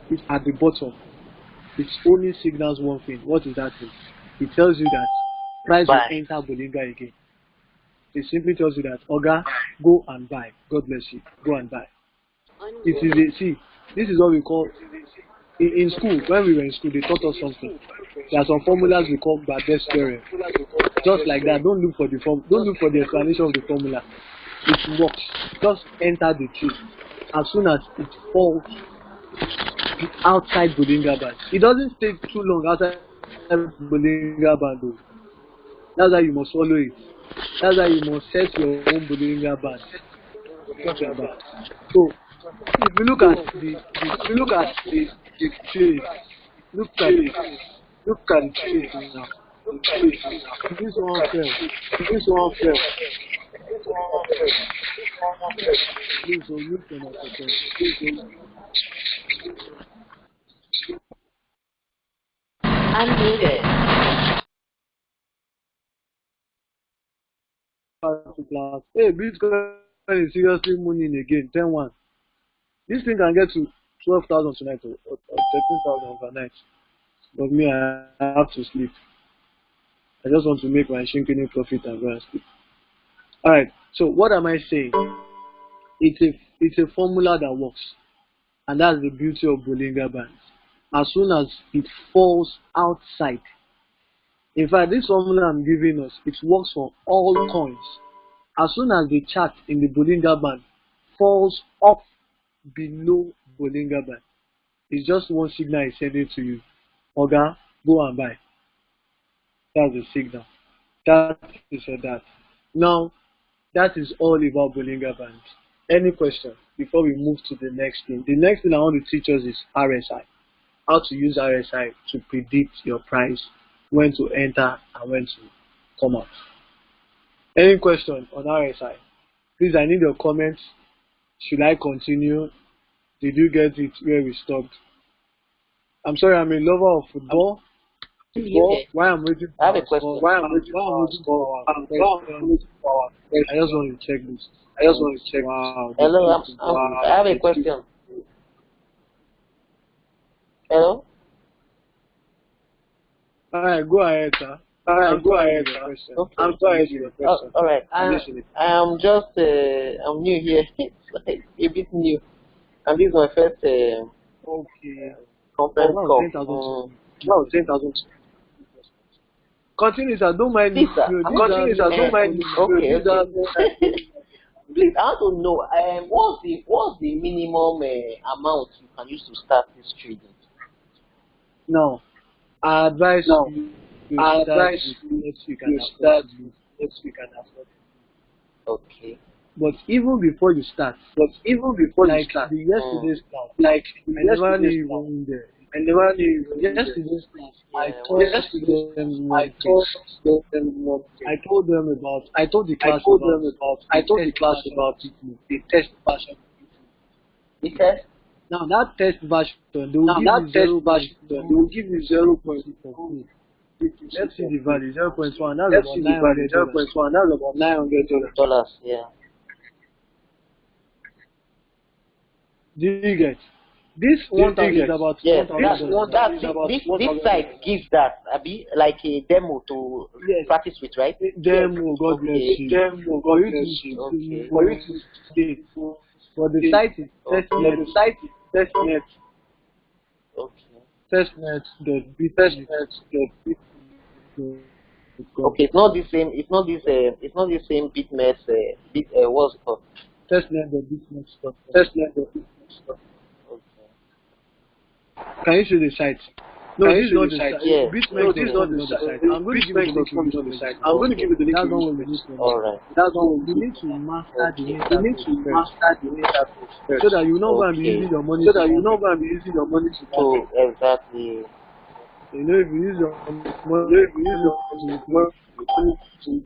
[SPEAKER 1] it at the bottom, it only signals one thing. What is that thing? It tells you that price will enter Bolinga again. It simply tells you that, Oga, go and buy. God bless you. Go and buy. It is a, see, this is what we call in school. When we were in school, they taught us something. There are some formulas we call Bardet's theorem. Just like that. Don't look for the Don't look for the explanation of the formula. It works. Just enter the trade. As soon as it falls outside Bolinga band, it doesn't stay too long outside Bolinga band though. That's why you must follow it. That's why you must set your own Bolinga band. So if you look at the trade, look at the trade now. This one fell. Please look at
[SPEAKER 2] Unmuted.
[SPEAKER 1] Hey, Bitcoin is seriously mooning again. 10-1. This thing can get to 12,000 tonight or 13,000 overnight. But me, I have to sleep. I just want to make my shrinking profit and go and sleep. Alright, so what am I saying? It's a formula that works. And that's the beauty of Bollinger Bands. As soon as it falls outside. In fact, this formula I'm giving us, it works for all coins. As soon as the chart in the Bollinger Band falls up below Bollinger Band, it's just one signal is sending to you. Oga, go and buy. That's the signal. That is that. Now, that is all about Bollinger Bands. Any question before we move to the next thing? The next thing I want to teach us is RSI. How to use RSI to predict your price, when to enter and when to come out. Any question on RSI? Please, I need your comments. Should I continue? Did you get it where we stopped? I'm sorry, I'm a lover of football. Why I'm waiting for
[SPEAKER 2] I have a question.
[SPEAKER 1] I just want to check this. Wow.
[SPEAKER 2] Hello, I have a question. Hello?
[SPEAKER 1] Alright, go ahead, sir.
[SPEAKER 2] Okay.
[SPEAKER 1] I'm sorry for your question.
[SPEAKER 2] Alright, I'm just, I'm new here. It's like a bit new. And this is my first conference call.
[SPEAKER 1] No, 10,000. Continue, sir. Don't mind me.
[SPEAKER 2] Okay. Please, I want to know, what's the minimum amount you can use to start this trading?
[SPEAKER 1] No. I advise you start if you can afford.
[SPEAKER 2] Okay.
[SPEAKER 1] But even before you start, yesterday's class, I never knew you were in there. Yesterday's class, I told the class about the test version.
[SPEAKER 2] The test?
[SPEAKER 1] Now that test version, they will give you 0 point. Let's see the value, 0.1. That's about $900.
[SPEAKER 2] Yeah.
[SPEAKER 1] Do you get? This one is about $1,000.
[SPEAKER 2] This site gives that, like a demo to practice with, right?
[SPEAKER 1] Demo, God bless you. For you to stay. For the site is testnet.
[SPEAKER 2] Okay.
[SPEAKER 1] Testnet.bit.
[SPEAKER 2] Okay, it's not the same. It's not the same bitmess. What's it called?
[SPEAKER 1] Testnet.bitnet. Okay. Can you see the site? No,
[SPEAKER 2] Can
[SPEAKER 1] this
[SPEAKER 2] you
[SPEAKER 1] is
[SPEAKER 2] see
[SPEAKER 1] not
[SPEAKER 2] the
[SPEAKER 1] the
[SPEAKER 2] site?
[SPEAKER 1] site.
[SPEAKER 2] Yes.
[SPEAKER 1] BitMEX.com
[SPEAKER 2] This
[SPEAKER 1] is
[SPEAKER 2] is
[SPEAKER 1] not
[SPEAKER 2] not
[SPEAKER 1] the
[SPEAKER 2] the
[SPEAKER 1] site.
[SPEAKER 2] site.
[SPEAKER 1] I'm going to give you the link
[SPEAKER 2] BitMEX.com
[SPEAKER 1] you
[SPEAKER 2] is not
[SPEAKER 1] use
[SPEAKER 2] the
[SPEAKER 1] for
[SPEAKER 2] site.
[SPEAKER 1] this.
[SPEAKER 2] I'm going to give you the link
[SPEAKER 1] That's
[SPEAKER 2] you
[SPEAKER 1] not
[SPEAKER 2] use
[SPEAKER 1] what
[SPEAKER 2] for
[SPEAKER 1] you need
[SPEAKER 2] this.
[SPEAKER 1] to
[SPEAKER 2] All
[SPEAKER 1] know.
[SPEAKER 2] right.
[SPEAKER 1] That's not
[SPEAKER 2] So
[SPEAKER 1] what you need to master the
[SPEAKER 2] okay. You need
[SPEAKER 1] interface
[SPEAKER 2] to
[SPEAKER 1] first,
[SPEAKER 2] master the interface first,
[SPEAKER 1] so that you not going to be
[SPEAKER 2] okay.
[SPEAKER 1] using your money
[SPEAKER 2] So
[SPEAKER 1] to
[SPEAKER 2] that you
[SPEAKER 1] market.
[SPEAKER 2] not going to be using your money to
[SPEAKER 1] So
[SPEAKER 2] exactly.
[SPEAKER 1] you know, if you use your
[SPEAKER 2] You know, if you use
[SPEAKER 1] money
[SPEAKER 2] your
[SPEAKER 1] to
[SPEAKER 2] money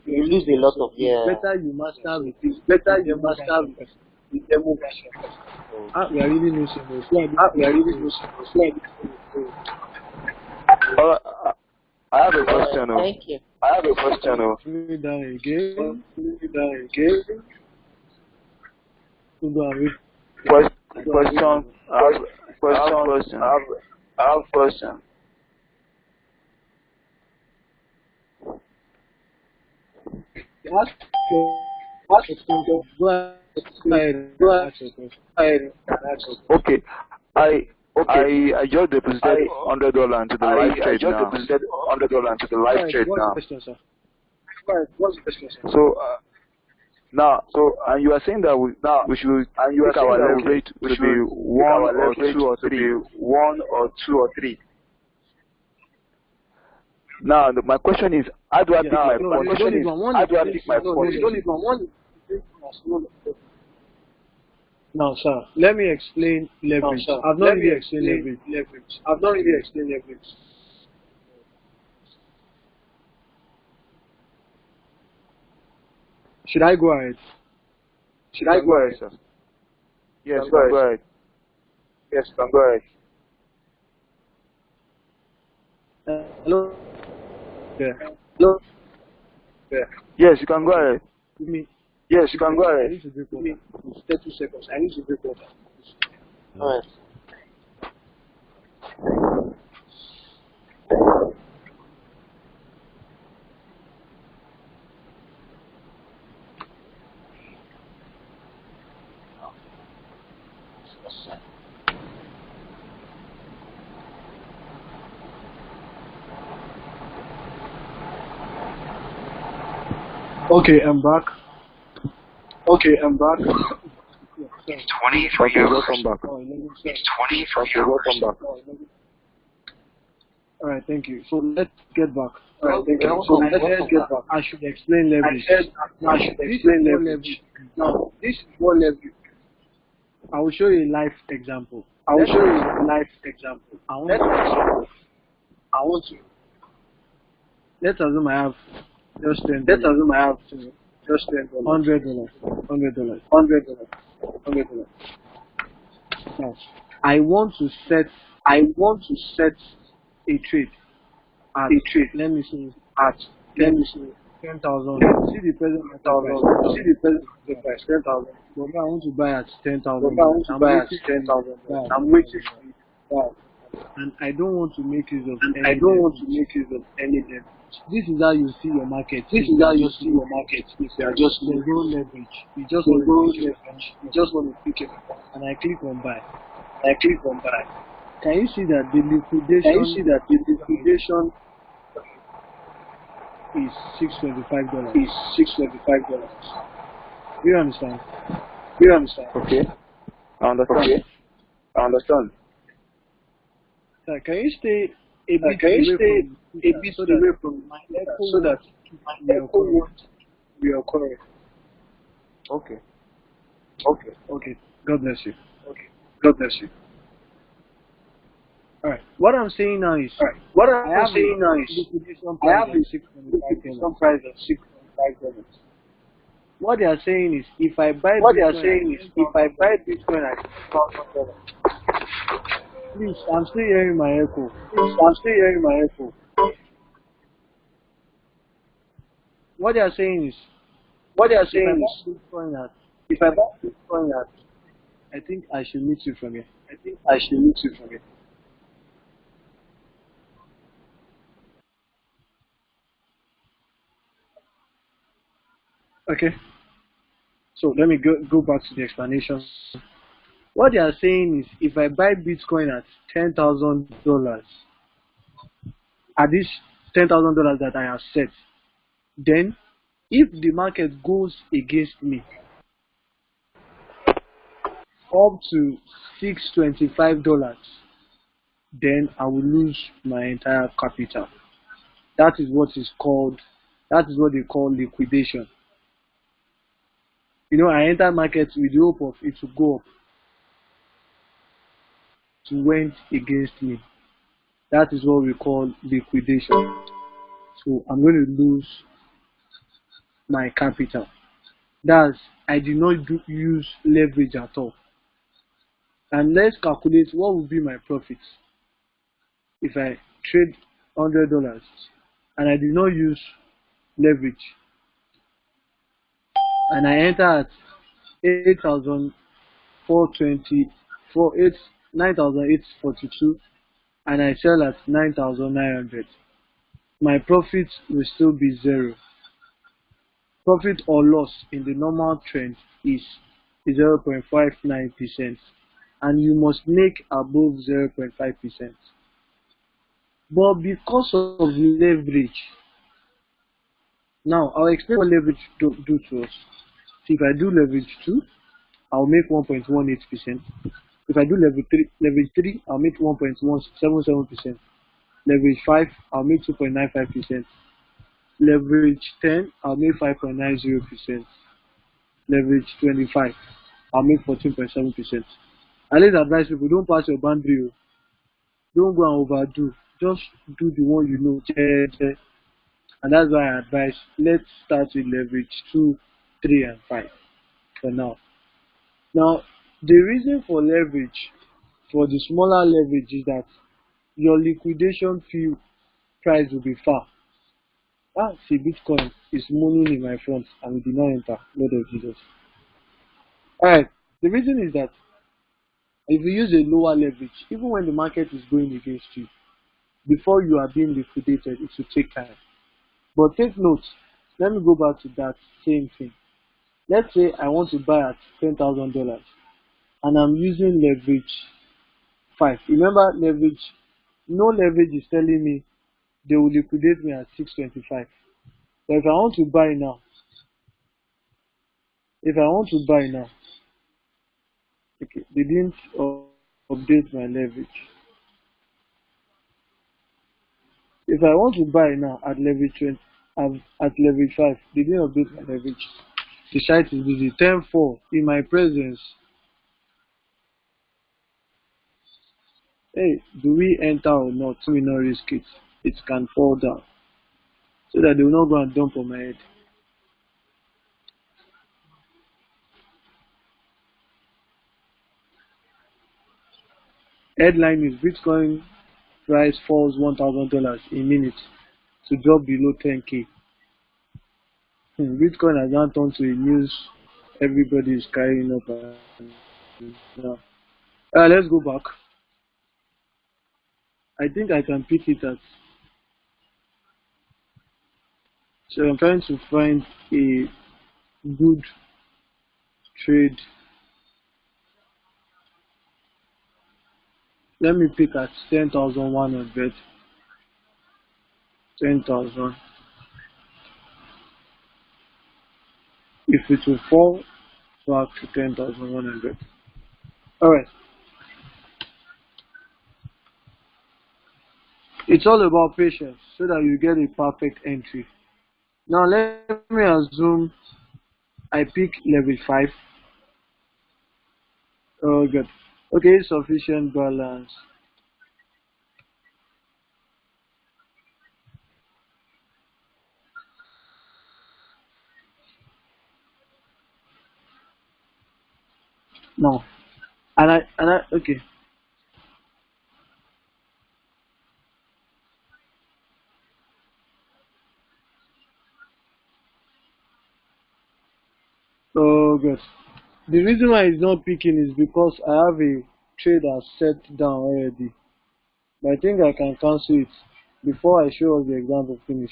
[SPEAKER 2] you lose a lot of
[SPEAKER 1] it's better you master with
[SPEAKER 2] It's better
[SPEAKER 1] the
[SPEAKER 2] you
[SPEAKER 1] demo
[SPEAKER 2] master
[SPEAKER 1] version first.
[SPEAKER 2] the demo version first.
[SPEAKER 1] We are really losing this.
[SPEAKER 2] We are really losing.
[SPEAKER 3] I have a question.
[SPEAKER 2] Thank you.
[SPEAKER 3] I have a question.
[SPEAKER 1] Bring it down again.
[SPEAKER 2] Again.
[SPEAKER 1] Hold on, wait.
[SPEAKER 3] Question. I have question.
[SPEAKER 1] Ask your go ahead. Ask your question.
[SPEAKER 3] Okay. I just deposited $100 into the live trade now. $100 into the live trade
[SPEAKER 1] What's the
[SPEAKER 3] now.
[SPEAKER 1] question, sir?
[SPEAKER 2] What's the question, sir?
[SPEAKER 3] So and you are saying that we should take our leverage to be 1 or 2 or 3.
[SPEAKER 2] 1 or 2 or 3.
[SPEAKER 3] Now my question is, how do I pick my
[SPEAKER 1] no,
[SPEAKER 3] question is, how do I pick my
[SPEAKER 2] No,
[SPEAKER 3] question?
[SPEAKER 2] you don't need one.
[SPEAKER 1] Now, sir, let me explain leverage. I've not really explained leverage.
[SPEAKER 2] I've not really explained leverage.
[SPEAKER 1] Should I go ahead?
[SPEAKER 2] Should I go ahead, sir?
[SPEAKER 3] Yes, go ahead.
[SPEAKER 2] Yes, go ahead.
[SPEAKER 1] Hello? Yeah.
[SPEAKER 2] Hello? Yeah.
[SPEAKER 3] Yes, you can go ahead.
[SPEAKER 1] Give me.
[SPEAKER 2] Yes, you can go
[SPEAKER 1] I
[SPEAKER 2] ahead.
[SPEAKER 1] need to break
[SPEAKER 2] Give
[SPEAKER 1] up.
[SPEAKER 2] me 30 seconds. I need to break up. All right.
[SPEAKER 1] Okay, I'm back.
[SPEAKER 2] Okay, I'm back.
[SPEAKER 3] Okay, welcome back. Welcome back.
[SPEAKER 1] Alright, thank you. So let's get back.
[SPEAKER 2] All right, thank you.
[SPEAKER 1] So
[SPEAKER 2] Let's get back.
[SPEAKER 1] I should explain leverage.
[SPEAKER 2] I should explain leverage. Now, this is what leverage.
[SPEAKER 1] I will show you a live example.
[SPEAKER 2] I will show you a live example.
[SPEAKER 1] Let's assume I have just $10.
[SPEAKER 2] Let's assume I have just $10.
[SPEAKER 1] $100.
[SPEAKER 2] $100.
[SPEAKER 1] Now, I want to set a trade at, let me see,
[SPEAKER 2] at
[SPEAKER 1] 10,000. See the present market price.
[SPEAKER 2] See the present price, 10,000.
[SPEAKER 1] But I want to buy at 10,000.
[SPEAKER 2] I want to buy at 10,000. I'm waiting for it.
[SPEAKER 1] And I don't want to make use of any
[SPEAKER 2] I don't want
[SPEAKER 1] leverage.
[SPEAKER 2] to make use of any leverage.
[SPEAKER 1] This is how you see your market.
[SPEAKER 2] This is how you see your market. If you are just
[SPEAKER 1] there's no leverage. You just
[SPEAKER 2] there's no
[SPEAKER 1] want to
[SPEAKER 2] leverage. You just want to pick it up.
[SPEAKER 1] and I click on buy.
[SPEAKER 2] I click on buy.
[SPEAKER 1] Can you see that the liquidation
[SPEAKER 2] Can you see that the liquidation
[SPEAKER 1] is $625?
[SPEAKER 2] is $625?
[SPEAKER 1] Do you understand?
[SPEAKER 2] Do you understand?
[SPEAKER 3] Okay, I understand.
[SPEAKER 2] Okay, I understand.
[SPEAKER 1] Sir, can you stay a bit
[SPEAKER 2] Can you
[SPEAKER 1] away
[SPEAKER 2] stay
[SPEAKER 1] from
[SPEAKER 2] a bit
[SPEAKER 1] so that
[SPEAKER 2] away from
[SPEAKER 1] my echo
[SPEAKER 2] so that my
[SPEAKER 1] will
[SPEAKER 2] echo won't be occurring?
[SPEAKER 3] Okay.
[SPEAKER 1] Okay, God bless you.
[SPEAKER 2] Okay, God bless you.
[SPEAKER 1] Alright, what I'm saying now is
[SPEAKER 2] Alright, what
[SPEAKER 1] I
[SPEAKER 2] I'm
[SPEAKER 1] have
[SPEAKER 2] saying now is
[SPEAKER 1] liquidation
[SPEAKER 2] I have
[SPEAKER 1] price
[SPEAKER 2] a
[SPEAKER 1] of $625.
[SPEAKER 2] price of $625.
[SPEAKER 1] What they are saying is if I buy
[SPEAKER 2] What they are
[SPEAKER 1] Bitcoin
[SPEAKER 2] saying
[SPEAKER 1] at
[SPEAKER 2] is if I buy Bitcoin at $6,000,
[SPEAKER 1] please, I'm still hearing my echo.
[SPEAKER 2] I'm still hearing my echo.
[SPEAKER 1] What they are saying is
[SPEAKER 2] What they are
[SPEAKER 1] if I
[SPEAKER 2] saying
[SPEAKER 1] buy
[SPEAKER 2] is
[SPEAKER 1] Bitcoin at,
[SPEAKER 2] if I buy Bitcoin at,
[SPEAKER 1] I think I should meet you from here.
[SPEAKER 2] I should meet you from it.
[SPEAKER 1] Okay. So let me go back to the explanation. What they are saying is if I buy Bitcoin at $10,000, at this $10,000 that I have set, then if the market goes against me up to $625, then I will lose my entire capital. That is what is called, that is what they call liquidation. I enter market with the hope of it to go up, to went against me. That is what we call liquidation. So I'm going to lose my capital. That's, I did not use leverage at all. And let's calculate what would be my profits if I trade $100 and I did not use leverage, and I enter at 8,420 for 9,842, and I sell at 9,900. My profit will still be zero. Profit or loss in the normal trend is 0.59%, and you must make above 0.5%. But because of leverage, now I'll explain what leverage do to us. So if I do leverage 2, I'll make 1.18%. If I do leverage 3, I'll make 1.177%. Leverage 5, I'll make 2.95%. Leverage 10, I'll make 5.90%. Leverage 25, I'll make 14.7%. I always advise people, don't pass your boundary. Don't go and overdo. Just do the one you know. And that's why I advise, let's start with leverage 2, 3, and 5 for now. Now, the reason for leverage, for the smaller leverage, is that your liquidation fee price will be far. See, Bitcoin is moaning in my front and we did not enter. Lord of Jesus. Alright, the reason is that if you use a lower leverage, even when the market is going against you, before you are being liquidated, it will take time. But take note, let me go back to that same thing. Let's say I want to buy at $10,000 and I'm using leverage 5. Remember, no leverage is telling me they will liquidate me at 625. But if I want to buy now, okay, they didn't update my leverage. If I want to buy now at leverage 20, at leverage 5, they didn't update my leverage. The site is busy. 10-4 in my presence. Hey, do we enter or not? So we not risk it. It can fall down, so that they will not go and dump on my head. Headline is Bitcoin price falls $1,000 in minutes to drop below 10K. Bitcoin has now turned to a news everybody is carrying up. Now, let's go back. I think I can pick it at. So I'm trying to find a good trade. Let me pick at 10,100. 10,000. If it will fall back to 10,100. Alright. It's all about patience so that you get a perfect entry. Now let me assume I pick level 5. Oh good. Okay, sufficient balance. No. And I okay. Oh good. The reason why it's not picking is because I have a trader set down already. But I think I can cancel it before I show us the example finish.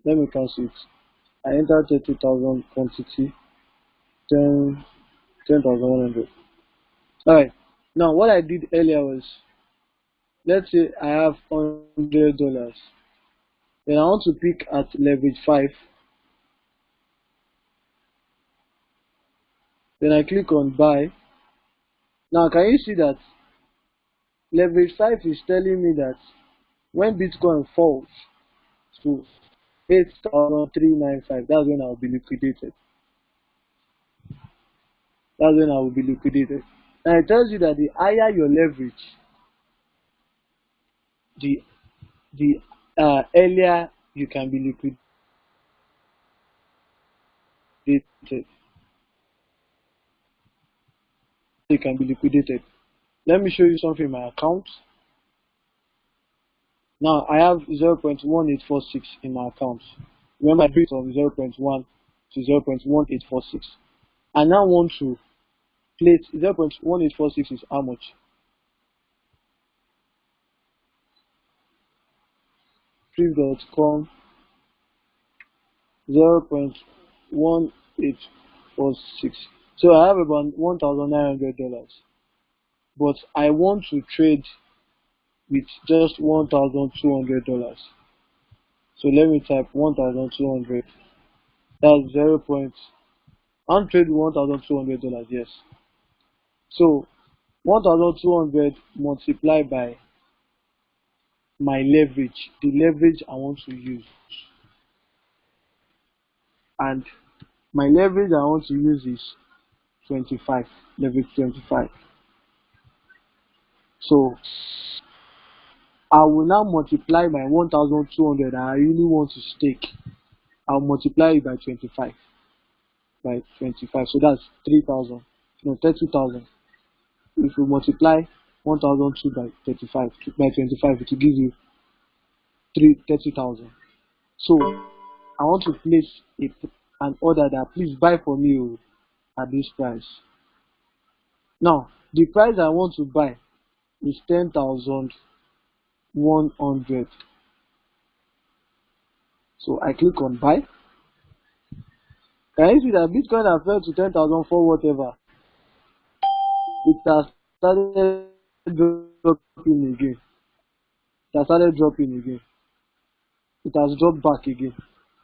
[SPEAKER 1] Let me cancel it. I entered 30,000 quantity, 10,100. Alright. Now what I did earlier was, let's say I have $100. Then I want to pick at leverage 5. Then I click on buy. Now can you see that leverage 5 is telling me that when Bitcoin falls to 8,395, that's when I will be liquidated. That's when I will be liquidated. And it tells you that the higher your leverage, the earlier you can be liquidated. You can be liquidated. Let me show you something in my account. Now I have 0.1846 in my account. Remember I built from 0.1 to 0.1846. I now want to place 0.1846 is how much? Proof.com 0.1846. So I have about $1,900, but I want to trade with just $1,200. So let me type 1,200. That's 0. I'm trading $1,200. Yes. So 1,200 multiplied by my leverage, the leverage I want to use, and my leverage I want to use is 25. Leverage 25. So I will now multiply my 1,200 I really want to stake. I'll multiply it by 25. By 25. So that's 3,000. No, 30,000. If you multiply 1,002 by 35 by 25, it will give you 30,000. So I want to place an order that please buy for me at this price. Now the price I want to buy is 10,100. So I click on buy. Can you see that Bitcoin has fell to 10,004 whatever? It has started dropping again. It has started dropping again. It has dropped back again.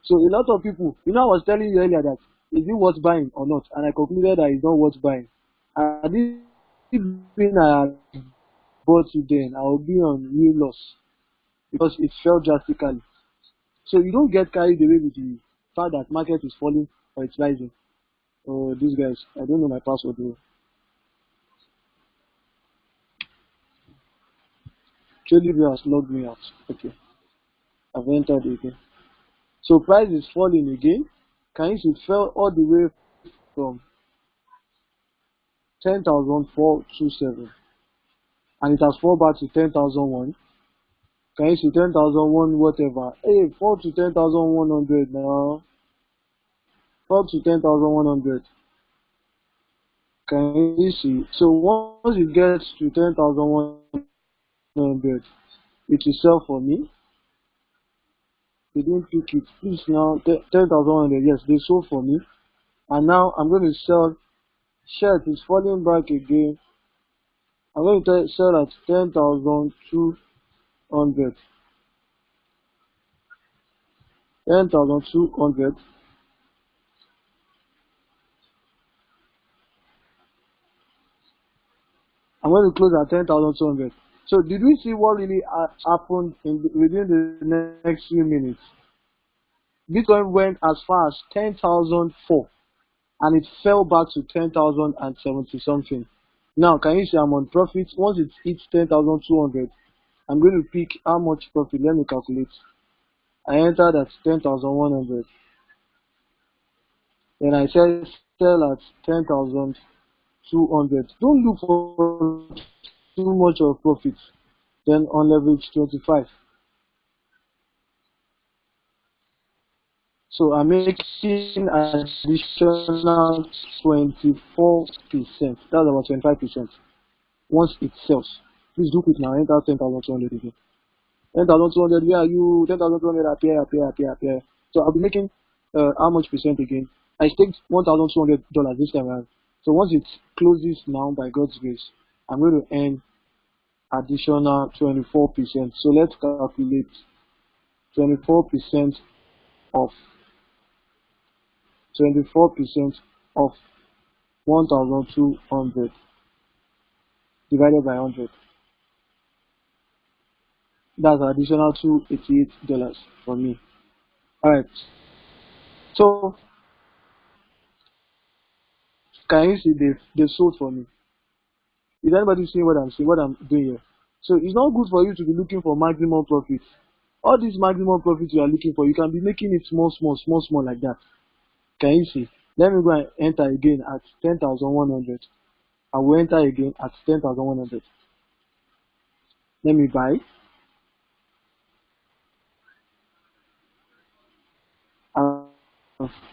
[SPEAKER 1] So a lot of people, I was telling you earlier that is it worth buying or not, and I concluded that it's not worth buying. And this thing I had bought it then, I will be on new loss because it fell drastically. So you don't get carried away with the fact that market is falling or it's rising. Oh, these guys, I don't know my password though. TradingView has logged me out. Okay, I've entered again. So price is falling again. Can you see it fell all the way from 10,427 and it has fallen back to 10,001. Can you see 10,001 whatever? Hey, fall to 10,100 now. Fall to 10,100. Can you see? So once it gets to 10,100, it will sell for me. They didn't pick it. Please now 10,100. Yes, they sold for me. And now I'm going to sell. Shirt is falling back again. I'm going to sell at 10,200. 10,200. I'm going to close at 10,200. So did we see what really happened within the next few minutes? Bitcoin went as far as 10,004 and it fell back to 10,070 something. Now can you see I'm on profit? Once it hits 10,200, I'm going to pick how much profit. Let me calculate. I entered at 10,100. Then I said sell at 10,200. Don't look for too much of profit. Then on leverage 25. So I'm making additional 24%. That's about 25%. Once it sells. Please do quick now. Enter 10,200 again. 10,200, where are you? 10,200 appear. So I'll be making how much percent again? I staked $1,200 this time around. So once it closes now by God's grace, I'm going to earn additional 24%. So let's calculate 24% of 1,200 divided by 100. That's additional $288 for me. Alright. So can you see they sold for me? Is anybody seeing what I'm saying, what I'm doing here? So it's not good for you to be looking for maximum profit. All these maximum profits you are looking for, you can be making it small like that. Can you see? Let me go and enter again at 10,100. I will enter again at 10,100. Let me buy.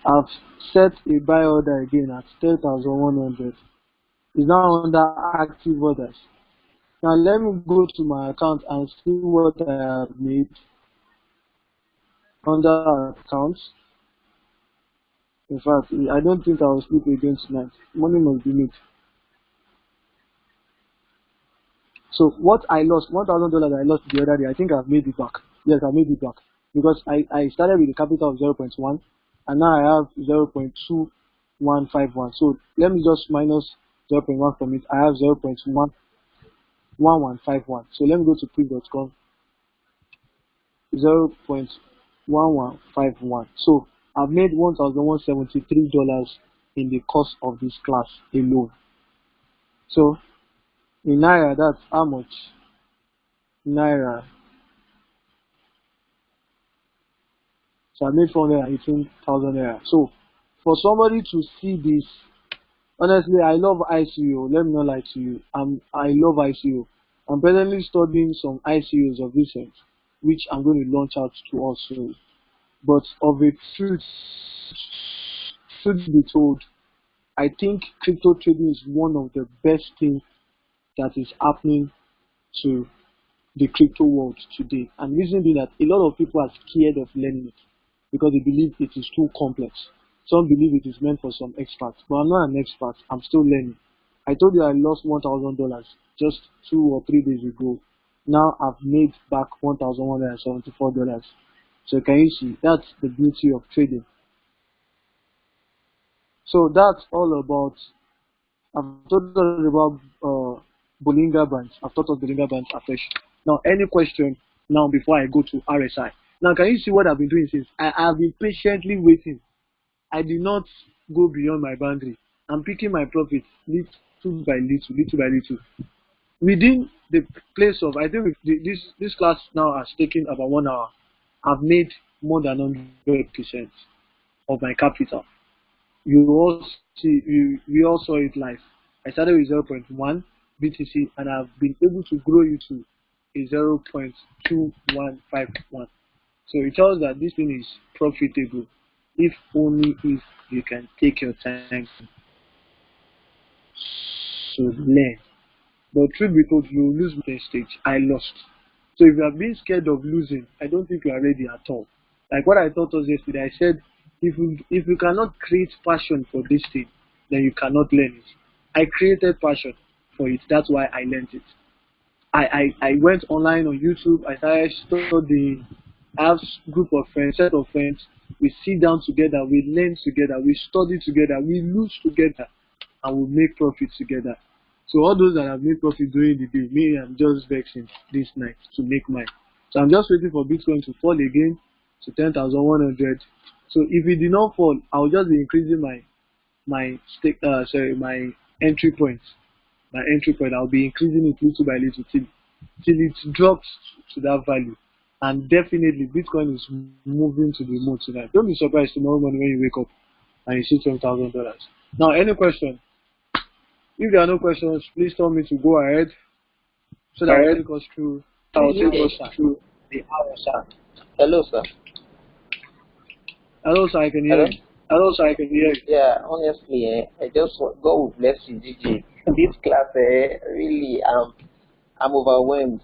[SPEAKER 1] I've set a buy order again at 10,100. It's now under active orders. Now let me go to my account and see what I have made under accounts. In fact, I don't think I will sleep again tonight. Money must be made. So what I lost, $1,000 I lost the other day, I think I've made it back. Yes, I made it back. Because I started with a capital of 0.1 and now I have 0.2151. So let me just minus 0.1 from it. I have 0.1151. So let me go to print.com. 0.1151. So I've made $1,173 in the course of this class alone. So in Naira, that's how much? Naira. So I made 418,000 Naira. So for somebody to see this, honestly, I love ICO. Let me not lie to you. I love ICO. I'm presently studying some ICOs of recent, which I'm going to launch out to also. But of a truth be told, I think crypto trading is one of the best things that is happening to the crypto world today. And the reason being that a lot of people are scared of learning it because they believe it is too complex. Some believe it is meant for some experts, but I'm not an expert. I'm still learning. I told you I lost $1,000 just 2 or 3 days ago. Now I've made back $1,174. So can you see? That's the beauty of trading. So that's all about. I've talked about Bollinger Bands. I've taught us Bollinger Bands afresh. Now, any question now before I go to RSI? Now, can you see what I've been doing since? I have been patiently waiting. I did not go beyond my boundary. I'm picking my profits little by little. Within the place of, I think this class now has taken about 1 hour. I've made more than 100% of my capital. You all see, we all saw it live. I started with 0.1 BTC and I've been able to grow it to a 0.2151. So it tells that this thing is profitable if only if you can take your time to learn. But truth be told, you will lose the stage. I lost. So if you are being scared of losing, I don't think you are ready at all. Like what I taught us yesterday, I said, if you cannot create passion for this thing, then you cannot learn it. I created passion for it. That's why I learned it. I went online on YouTube. I started studying. I have group of friends, set of friends. We sit down together. We learn together. We study together. We lose together, and we make profit together. So all those that have made profit during the day, me, I'm just vexing this night to make mine. So I'm just waiting for Bitcoin to fall again to 10,100. So if it did not fall, I'll just be increasing my entry point. My entry point, I'll be increasing it little by little till it drops to that value. And definitely Bitcoin is moving to the moon tonight. Don't be surprised tomorrow morning when you wake up and you see $10,000. Now, any question? If there are no questions, please tell me to go ahead so that I'll take us through the RSI.
[SPEAKER 2] Hello, sir.
[SPEAKER 1] Hello, sir, I can hear you. Hello, sir, I can hear you.
[SPEAKER 2] Yeah, honestly, I just want God will bless you, DJ. This class, really, I'm overwhelmed.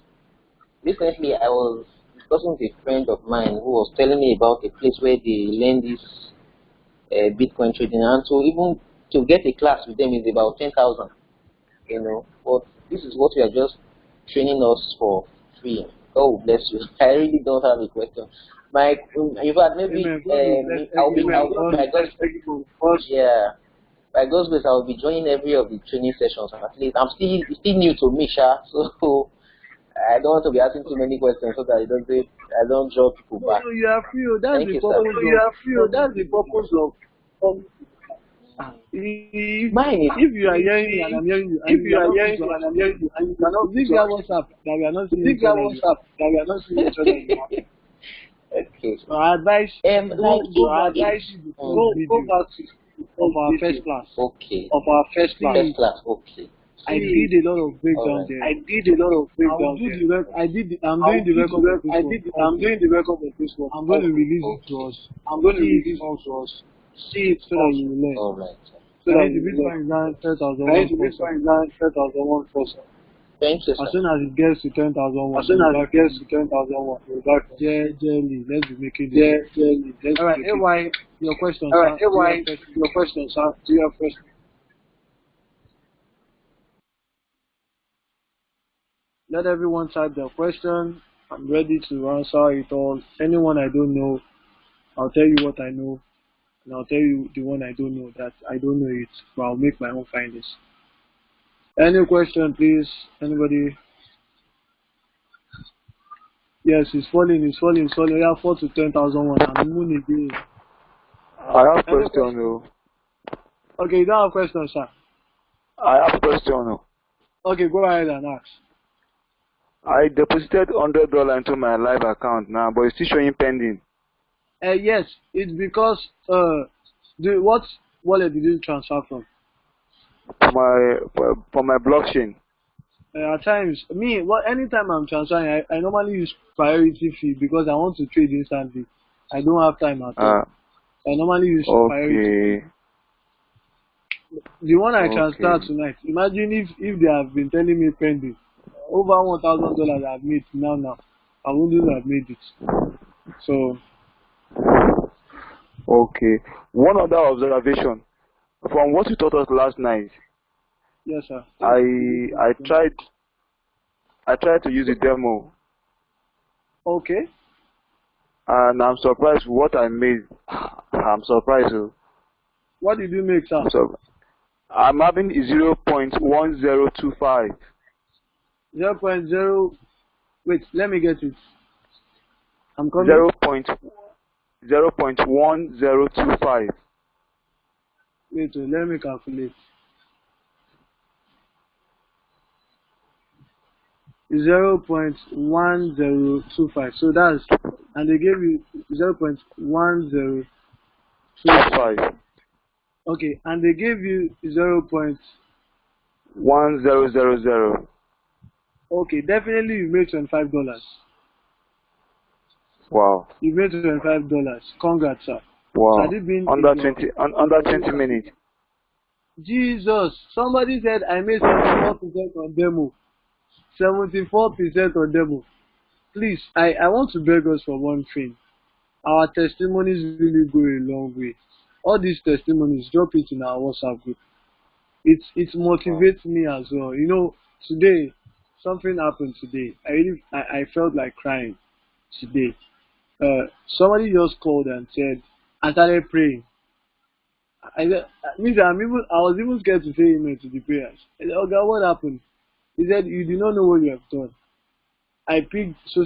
[SPEAKER 2] Recently, I was discussing with a friend of mine who was telling me about a place where they learn this Bitcoin trading, and so even to get a class with them is about 10,000. You know, but this is what we are just training us for free. God will bless you. I really don't have a question. In fact, maybe I'll be by God's grace, I'll be joining every of the training sessions. At least I'm still new to me, Sha. So I don't want to be asking too many questions so that I don't draw people back.
[SPEAKER 1] No, you are free. That's
[SPEAKER 2] Thank
[SPEAKER 1] the
[SPEAKER 2] you,
[SPEAKER 1] purpose
[SPEAKER 2] sir.
[SPEAKER 1] of. You are free. That's the purpose of if you are hearing me and I'm hearing you, and you are not free to and you cannot big guy WhatsApp that we are not seeing each other.
[SPEAKER 2] Okay.
[SPEAKER 1] So I advise
[SPEAKER 2] Go
[SPEAKER 1] back to of our first class.
[SPEAKER 2] Okay.
[SPEAKER 1] First
[SPEAKER 2] class. Okay.
[SPEAKER 1] I did a lot of breakdown there. I did I'm doing the record of this one. I'm going to release it to us. See it so that you will learn.
[SPEAKER 2] All right.
[SPEAKER 1] So that the Bitcoin is now 10,001.
[SPEAKER 2] Thank you, sir.
[SPEAKER 1] As soon as it gets to 10,001. Jelly. Let's be making it. All right, AY, your question. Do you have questions? Let everyone type their question. I'm ready to answer it all. Anyone I don't know, I'll tell you what I know. And I'll tell you the one I don't know that I don't know it, but I'll make my own findings. Any question, please? Anybody? Yes, it's falling. Yeah, 4 to 10,001. I'm moving again.
[SPEAKER 3] I have question, though.
[SPEAKER 1] Okay, you don't have question, sir.
[SPEAKER 3] I have question, though.
[SPEAKER 1] Okay, go ahead and ask.
[SPEAKER 3] I deposited $100 into my live account now, but it's still showing pending.
[SPEAKER 1] Yes, it's because what wallet did you transfer from?
[SPEAKER 3] For my blockchain.
[SPEAKER 1] At times, anytime I'm transferring, I normally use priority fee because I want to trade instantly. I don't have time at all. I normally use priority. The one I transferred tonight. Imagine if they have been telling me pending, over $1,000 I've made now. I wouldn't have made it. So.
[SPEAKER 3] Okay. One other observation from what you taught us last night.
[SPEAKER 1] Yes, sir.
[SPEAKER 3] I tried to use the demo.
[SPEAKER 1] Okay.
[SPEAKER 3] And I'm surprised what I made. I'm surprised.
[SPEAKER 1] What did you make, sir?
[SPEAKER 3] I'm having 0.1025.
[SPEAKER 1] 0.0. Wait, let me get it. I'm coming.
[SPEAKER 3] 0.1025.
[SPEAKER 1] Wait, let me calculate. 0.1025. So that's, and they gave you 0.1025. Okay, and they gave you
[SPEAKER 3] 0.1000.
[SPEAKER 1] Okay, definitely you made $25.
[SPEAKER 3] Wow.
[SPEAKER 1] You made $25. Congrats, sir.
[SPEAKER 3] Wow.
[SPEAKER 1] Had it been
[SPEAKER 3] under 20 minutes.
[SPEAKER 1] Jesus, somebody said I made 74% on demo. 74% on demo. Please, I want to beg us for one thing. Our testimonies really go a long way. All these testimonies, drop it in our WhatsApp group. It motivates me as well. You know, today something happened today. I felt like crying today. Somebody just called and said, I started praying. I was even scared to say amen to the prayers. I said, oh God, what happened? He said, you do not know what you have done. I picked so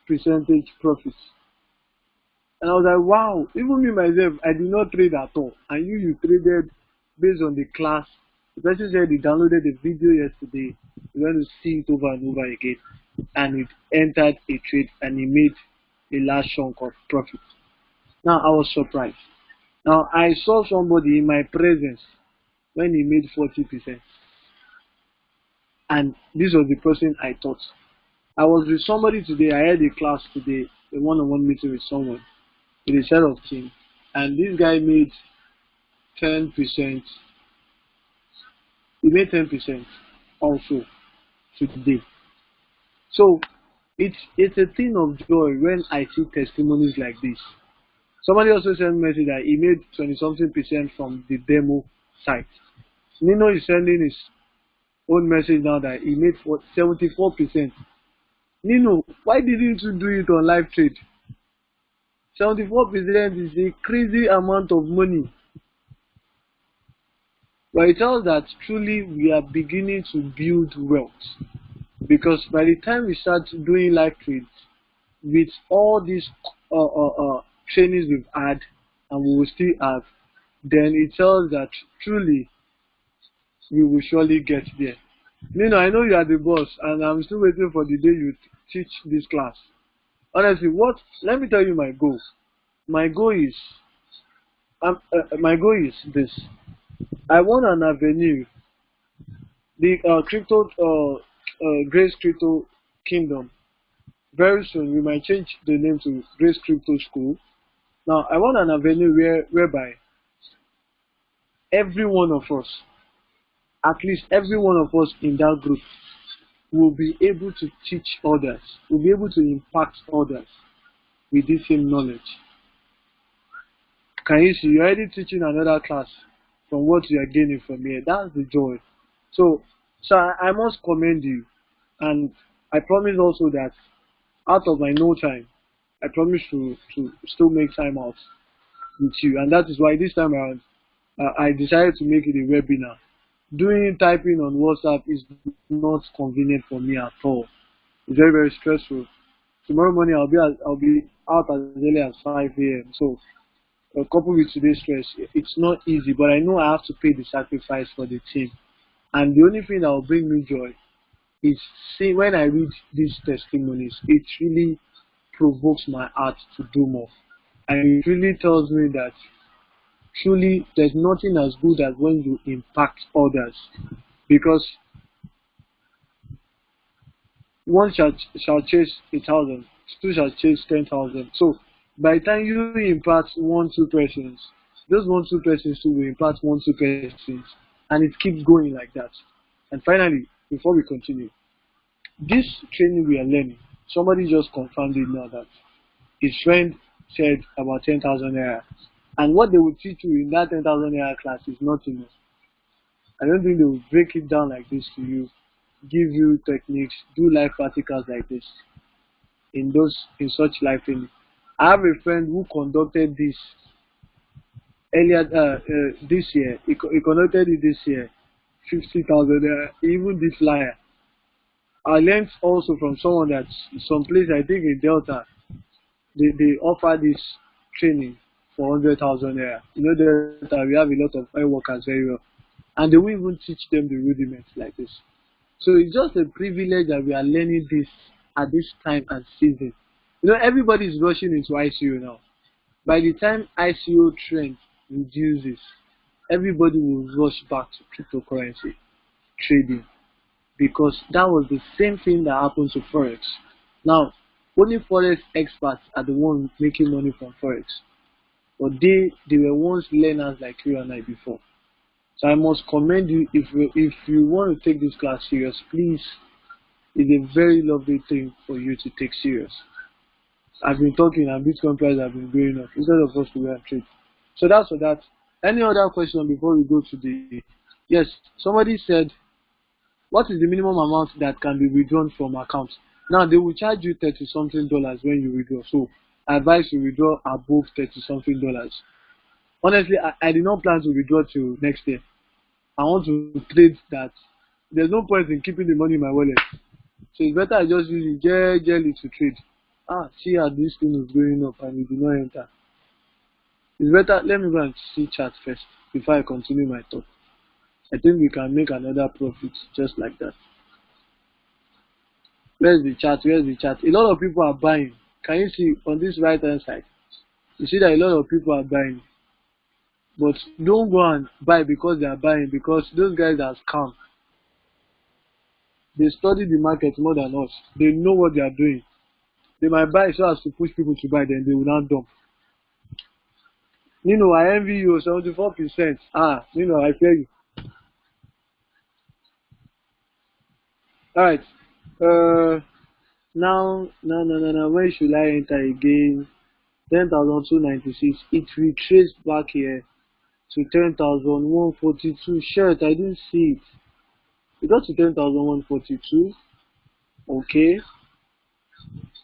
[SPEAKER 1] percentage profits. And I was like, wow, even me myself, I did not trade at all. And you traded based on the class. The person said he downloaded the video yesterday. He went to see it over and over again. And it entered a trade and he made a large chunk of profit. Now I was surprised. Now I saw somebody in my presence when he made 40%. And this was the person I taught. I was with somebody today. I had a class today, a one-on-one meeting with someone, with a set of team, and this guy made 10%. He made 10% also today. So it's a thing of joy when I see testimonies like this. Somebody also sent me a message that he made 20-something% from the demo site. Nino is sending his own message now that he made 74%. Nino, why didn't you do it on live trade? 74% is a crazy amount of money. But it tells that truly we are beginning to build wealth. because by the time we start doing live trades with all these trainings we've had and we will still have, then it tells that truly we will surely get there. I know you are the boss, and I'm still waiting for the day you teach this class. Honestly, let me tell you my goal. My goal is, my goal is this. I want an avenue, the Grace Crypto Kingdom. Very soon we might change the name to Grace Crypto School. Now I want an avenue whereby every one of us, at least every one of us in that group, will be able to teach others, will be able to impact others with this same knowledge. Can you see? You're already teaching another class from what you are gaining from here. That's the joy. So I must commend you, and I promise also that out of my no time, I promise to still make time out with you, and that is why this time around I decided to make it a webinar. Doing typing on WhatsApp is not convenient for me at all. It's very, very stressful. Tomorrow morning I'll be out as early as 5 a.m. So coupled with today's stress, it's not easy, but I know I have to pay the sacrifice for the team. And the only thing that will bring me joy is when I read these testimonies, it really provokes my heart to do more. And it really tells me that truly there's nothing as good as when you impact others. Because one shall chase 1,000, two shall chase 10,000. So by the time you impact 1-2 persons, those 1-2 persons too will impact 1-2 persons, and it keeps going like that. And finally, before we continue, this training we are learning, somebody just confirmed it now that his friend said about 10,000 naira, and what they will teach you in that 10,000 naira class is not enough. I don't think they will break it down like this to you, give you techniques, do live practicals like this in such live training. I have a friend who conducted this earlier this year. He conducted it this year, 50,000. He even did flyer. I learned also from someone that someplace, I think in Delta, they offer this training for 100,000 naira. Delta, we have a lot of oil workers very well, and they will even teach them the rudiments like this. So it's just a privilege that we are learning this at this time and season. Everybody is rushing into ICO now. By the time ICO trend reduces, everybody will rush back to cryptocurrency trading, because that was the same thing that happened to Forex. Now, only Forex experts are the ones making money from Forex, but they were once learners like you and I before. So I must commend you. If you want to take this class serious, please, it's a very lovely thing for you to take serious. I've been talking and Bitcoin price have been going up instead of us to go and trade. So that's for that. Any other question before we go to the... Yes, somebody said, what is the minimum amount that can be withdrawn from account? Now, they will charge you $30-something when you withdraw. So I advise you withdraw above $30-something. Honestly, I did not plan to withdraw till next year. I want to trade that. There's no point in keeping the money in my wallet. So it's better I just use it gently to trade. See how this thing is going up and it did not enter. It's better, let me go and see chat first before I continue my talk. I think we can make another profit just like that. Where's the chat? Where's the chat? A lot of people are buying. Can you see on this right hand side? You see that a lot of people are buying. But don't go and buy because they are buying, because those guys are scam. They study the market more than us. They know what they are doing. They might buy so as to push people to buy, then they will not dump. I envy you 74%. I fear you. Alright. Now, where should I enter again? 10,296. It retraced back here to 10,142. Shit, I didn't see it. It got to 10,142. Okay.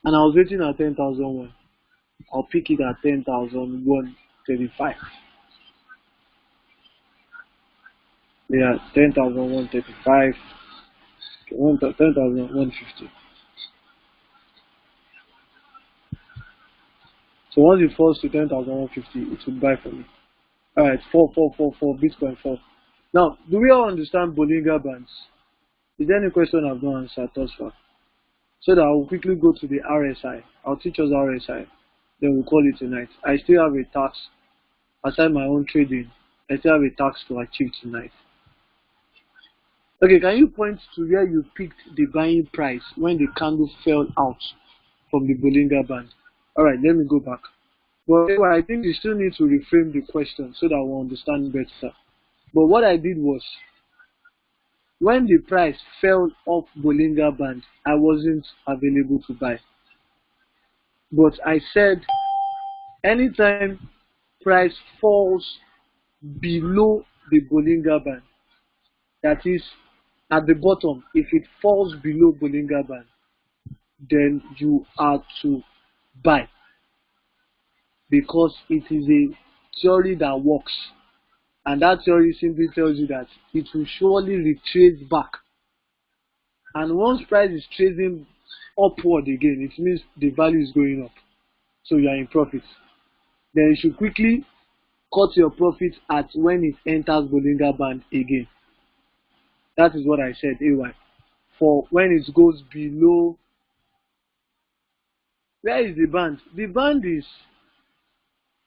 [SPEAKER 1] And I was waiting at 10,001. I'll pick it at 10,135. Yeah, 10,135. 10,150. So once it falls to 10,150, it will buy for me. Alright, 4 Bitcoin 4. Now, do we all understand Bollinger Bands? Is there any question I've not answered thus far? So that I will quickly go to the RSI. I'll teach us RSI. Then we'll call it tonight. I still have a task, aside my own trading, I still have a task to achieve tonight. Okay, can you point to where you picked the buying price when the candle fell out from the Bollinger Band? Alright, let me go back. Well, I think you still need to reframe the question so that we'll understand better. But what I did was, when the price fell off Bollinger Band, I wasn't available to buy. But I said, anytime price falls below the Bollinger Band, that is, at the bottom, if it falls below Bollinger Band, then you are to buy. Because it is a theory that works. And that theory simply tells you that it will surely retrace back. And once price is tracing upward again, it means the value is going up. So you are in profit. Then you should quickly cut your profit at when it enters Bollinger Band again. That is what I said, AY. For when it goes below, where is the band? The band is,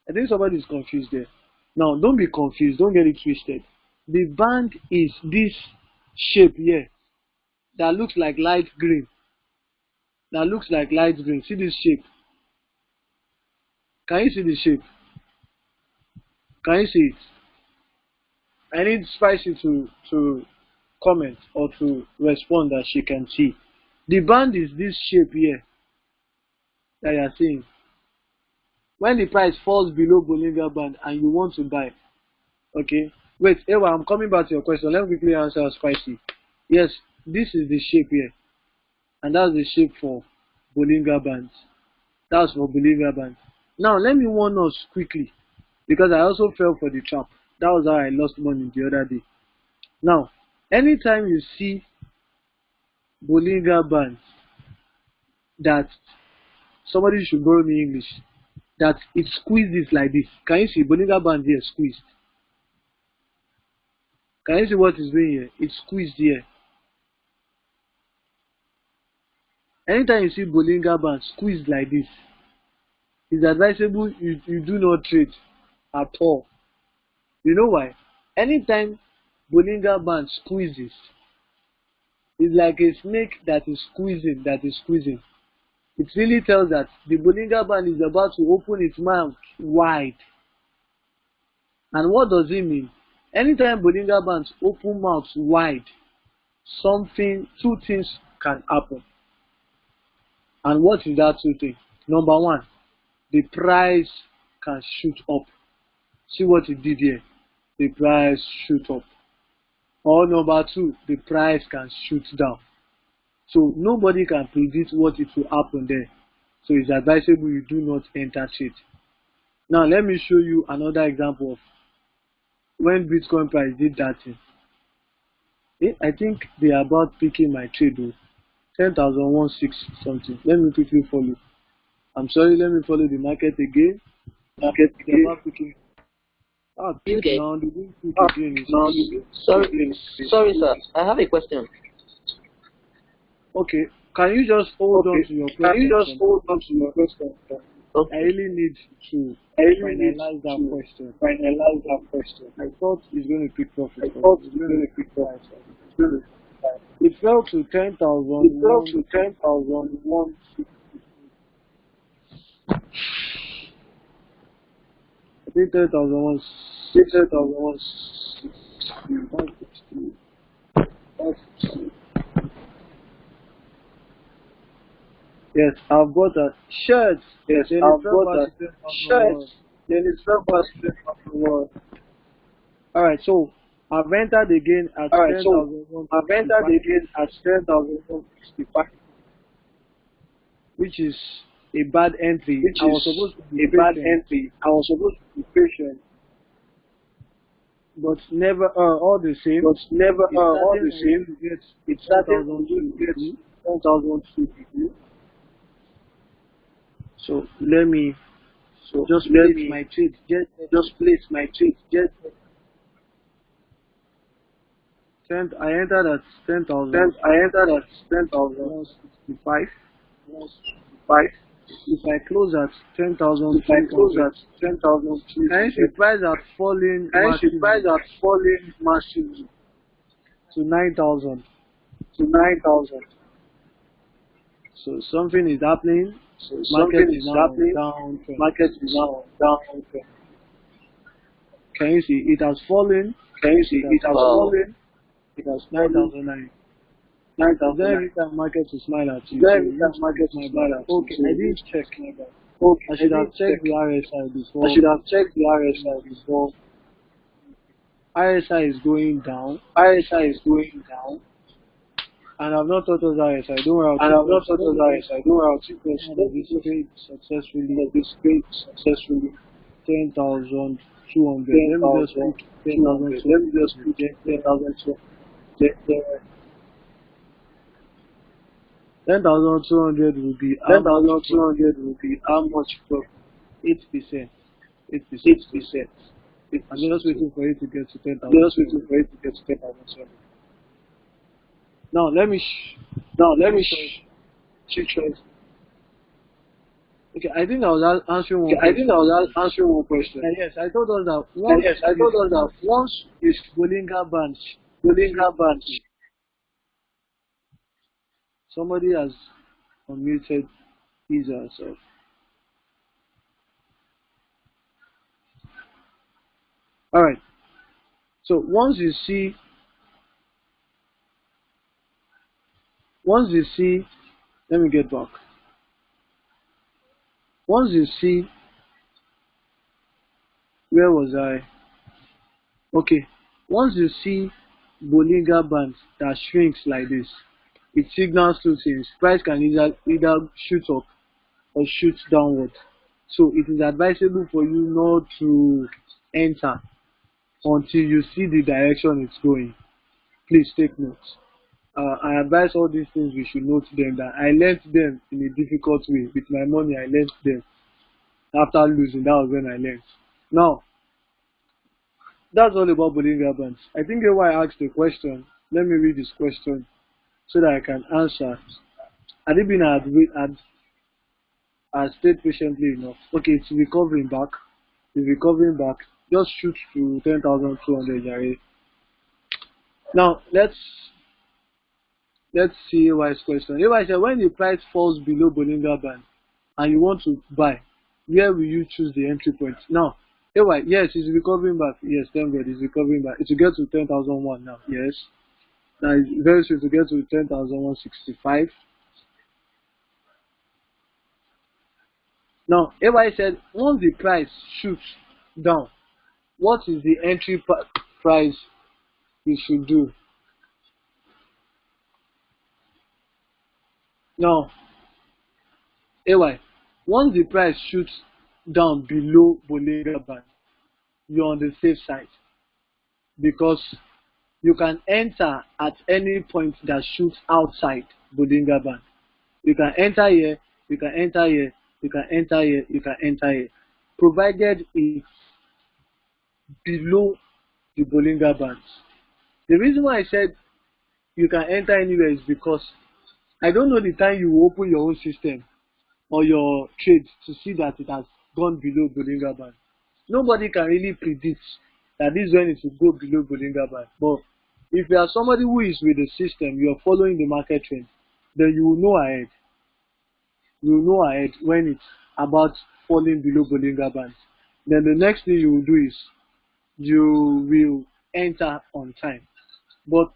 [SPEAKER 1] I think somebody is confused there. Now, don't be confused. Don't get it twisted. The band is this shape here that looks like light green. That looks like light green. See this shape? Can you see the shape? Can you see it? I need Spicy to comment or to respond that she can see. The band is this shape here that you are seeing. When the price falls below Bollinger Band and you want to buy, okay? Wait, Ewa, I'm coming back to your question. Let me quickly answer Spicy. Yes, this is the shape here. And that's the shape for Bollinger Bands. That's for Bollinger Bands. Now, let me warn us quickly, because I also fell for the trap. That was how I lost money the other day. Now, anytime you see Bollinger Bands, that somebody should borrow me English, that it squeezes like this. Can you see Bollinger Band here squeezed? Can you see what it's doing here? It's squeezed here. Anytime you see Bollinger Band squeezed like this, it's advisable you do not trade at all. You know why? Anytime Bollinger Band squeezes, it's like a snake that is squeezing, It really tells that the Bollinger Band is about to open its mouth wide. And what does it mean? Anytime Bollinger Bands open mouth wide, two things can happen. And what is that two things? Number one, the price can shoot up. See what it did here? The price shoot up. Or number two, the price can shoot down. So nobody can predict what it will happen there. So it's advisable you do not enter trade. Now let me show you another example of when Bitcoin price did that thing. I think they are about picking my trade though. 10,016 something. Let me quickly follow. I'm sorry, let me follow the market again. They're about picking.
[SPEAKER 2] Okay.
[SPEAKER 1] Now they didn't pick again.
[SPEAKER 2] Sorry, sir. I have a question.
[SPEAKER 1] Okay, can you just hold on to your question?
[SPEAKER 2] Okay.
[SPEAKER 1] I really need to finalize that question. I thought it's going to pick profit. It fell to 10,000. I think 10,001. Yes, I've got a shirt. Yes, I've got a shirt. Alright, so I've entered again at 10,165, which is a bad entry. I was supposed to be patient. but never all the same.
[SPEAKER 2] But never all the
[SPEAKER 1] It's
[SPEAKER 2] same.
[SPEAKER 1] starting to get
[SPEAKER 2] It's starting
[SPEAKER 1] 10,000
[SPEAKER 2] to get
[SPEAKER 1] to
[SPEAKER 2] 10,000
[SPEAKER 1] So let me
[SPEAKER 2] So
[SPEAKER 1] just
[SPEAKER 2] let
[SPEAKER 1] place
[SPEAKER 2] me
[SPEAKER 1] my trade.
[SPEAKER 2] just place my trade. Just
[SPEAKER 1] I entered at 10,000
[SPEAKER 2] I entered at
[SPEAKER 1] 165.
[SPEAKER 2] 10,165.
[SPEAKER 1] If I close at
[SPEAKER 2] If I close
[SPEAKER 1] 10,200,
[SPEAKER 2] at 10,002,
[SPEAKER 1] hence the price are falling
[SPEAKER 2] hence the price
[SPEAKER 1] massively
[SPEAKER 2] are falling massively
[SPEAKER 1] to 9,000.
[SPEAKER 2] to 9,000.
[SPEAKER 1] So something is happening.
[SPEAKER 2] So
[SPEAKER 1] Market
[SPEAKER 2] something
[SPEAKER 1] is
[SPEAKER 2] is
[SPEAKER 1] now
[SPEAKER 2] happening.
[SPEAKER 1] down trend.
[SPEAKER 2] Market is now down.
[SPEAKER 1] Can you see it has fallen?
[SPEAKER 2] Can you see it has fallen?
[SPEAKER 1] It has 9,009.
[SPEAKER 2] 9,000.
[SPEAKER 1] Then every time market will smile at you.
[SPEAKER 2] Then
[SPEAKER 1] So
[SPEAKER 2] that market
[SPEAKER 1] my
[SPEAKER 2] is
[SPEAKER 1] bad.
[SPEAKER 2] smile at
[SPEAKER 1] Okay,
[SPEAKER 2] you.
[SPEAKER 1] I didn't check.
[SPEAKER 2] Okay,
[SPEAKER 1] I should have
[SPEAKER 2] didn't
[SPEAKER 1] checked
[SPEAKER 2] check.
[SPEAKER 1] the RSI before.
[SPEAKER 2] I should have checked the RSI before.
[SPEAKER 1] RSI is going down,
[SPEAKER 2] RSI is going down.
[SPEAKER 1] and I've not thought of RSI. Don't worry,
[SPEAKER 2] And I've not thought of RSI. Don't worry, I'll take this.
[SPEAKER 1] This trade successfully.
[SPEAKER 2] This trade successfully.
[SPEAKER 1] 10,200. Let me just put
[SPEAKER 2] 10,200. Let me just put 10,200.
[SPEAKER 1] 10,200 will be how much?
[SPEAKER 2] 10,200 will be how much profit?
[SPEAKER 1] 8%.
[SPEAKER 2] 8%.
[SPEAKER 1] I'm just waiting for it to get to 10,000.
[SPEAKER 2] Just waiting for it to get to 10,000.
[SPEAKER 1] Now let me.
[SPEAKER 2] Now let me check.
[SPEAKER 1] Okay, I think I was answering one.
[SPEAKER 2] I think I was answering one question.
[SPEAKER 1] Yes, I told us that once.
[SPEAKER 2] Yes, I told us that once
[SPEAKER 1] is Bollinger Bands. Somebody has unmuted his or herself. All right. So once you see, let me get back. Once you see, where was I? Okay. Once you see Bollinger Bands that shrinks like this, it signals two things. Price can either shoot up or shoot downward. So it is advisable for you not to enter until you see the direction it's going. Please take notes. I advise all these things, we should note them, that I learnt them in a difficult way. With my money, I learnt them. After losing, that was when I learnt. Now, that's all about Bollinger Bands. I think I asked a question. Let me read this question so that I can answer. Had it been had stayed patiently enough. Okay, it's recovering back. It's recovering back. Just shoot to 10,200, Jare. Now, let's see AY's question. AY said, when the price falls below Bollinger Band and you want to buy, where will you choose the entry point? Now, AY, yes, it's recovering back. Yes, thank God, it's recovering back. It will get to 10,001 now. Yes. Now, it's very soon to get to 10,165. Now, AY said, once the price shoots down, what is the entry price you should do? Now, AY, once the price shoots down below Bollinger Band, you're on the safe side, because you can enter at any point that shoots outside Bollinger Band. You can enter here, you can enter here, you can enter here, you can enter here, provided it's below the Bollinger Bands. The reason why I said you can enter anywhere is because I don't know the time you will open your own system or your trade to see that it has gone below Bollinger Band. Nobody can really predict that this is when it will go below Bollinger Band. But if you are somebody who is with the system, you are following the market trend, then you will know ahead. You will know ahead when it's about falling below Bollinger Band. Then the next thing you will do is you will enter on time. But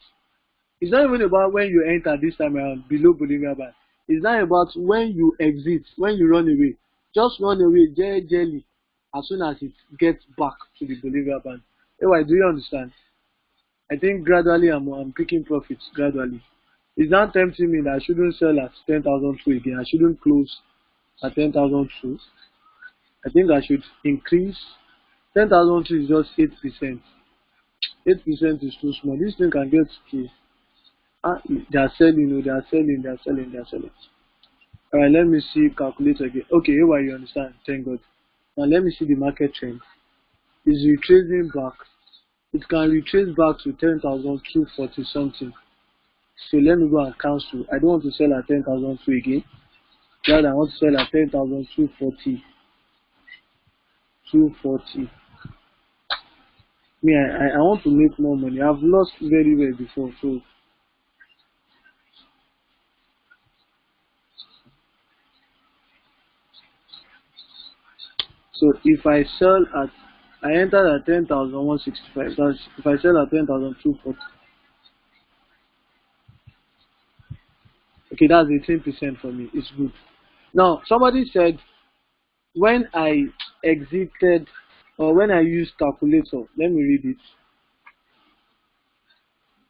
[SPEAKER 1] it's not even about when you enter this time around below Bollinger Band. It's not about when you exit, when you run away. Just run away gently as soon as it gets back to the Bollinger Band. Anyway, do you understand? I think gradually I'm picking profits gradually. It's not tempting me that I shouldn't sell at 10,002 again. I shouldn't close at 10,002. I think I should increase. 10,002 is just 8%. 8% is too small. This thing can get to they are selling, they are selling, they are selling, they are selling. Alright, let me see calculate again. Okay, here you understand. Thank God. Now let me see the market trend. Is retracing back. It can retrace back to 10,240 something. So let me go and cancel. I don't want to sell at 10,002 again. Rather, I want to sell at 10,240. 240. Me, I want to make more money. I've lost very well before, so if I sell at, I entered at 10,165. That's if I sell at 10,240. Okay, that's 18% for me. It's good. Now somebody said when I exited or when I used calculator. Let me read it.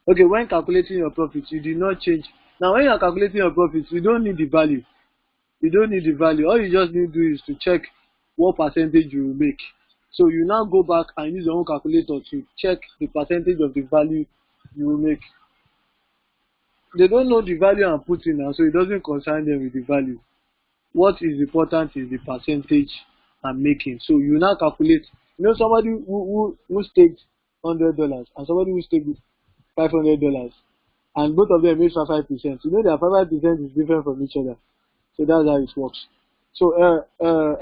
[SPEAKER 1] Okay, when calculating your profits, you did not change. Now when you are calculating your profits, you don't need the value. You don't need the value. All you just need to do is to check what percentage you will make. So you now go back and use your own calculator to check the percentage of the value you will make. They don't know the value I'm putting now, so it doesn't concern them with the value. What is important is the percentage I'm making. So you now calculate. Somebody who staked $100 and somebody who staked $500, and both of them made 5%. Their 5% is different from each other. So that's how it works. So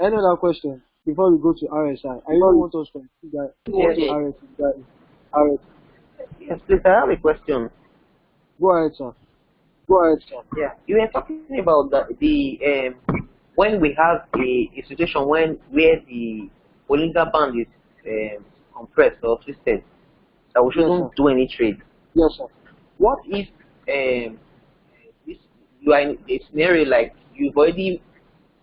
[SPEAKER 1] any other question before we go to RSI? I don't want us to go to RSI.
[SPEAKER 2] Yes, please. I have a question.
[SPEAKER 1] Go ahead, sir.
[SPEAKER 2] Yeah, you were talking about the when we have a situation where the Bollinger Band is compressed or twisted, that we shouldn't do any trade.
[SPEAKER 1] Yes, sir.
[SPEAKER 2] What if you are in a scenario like you've already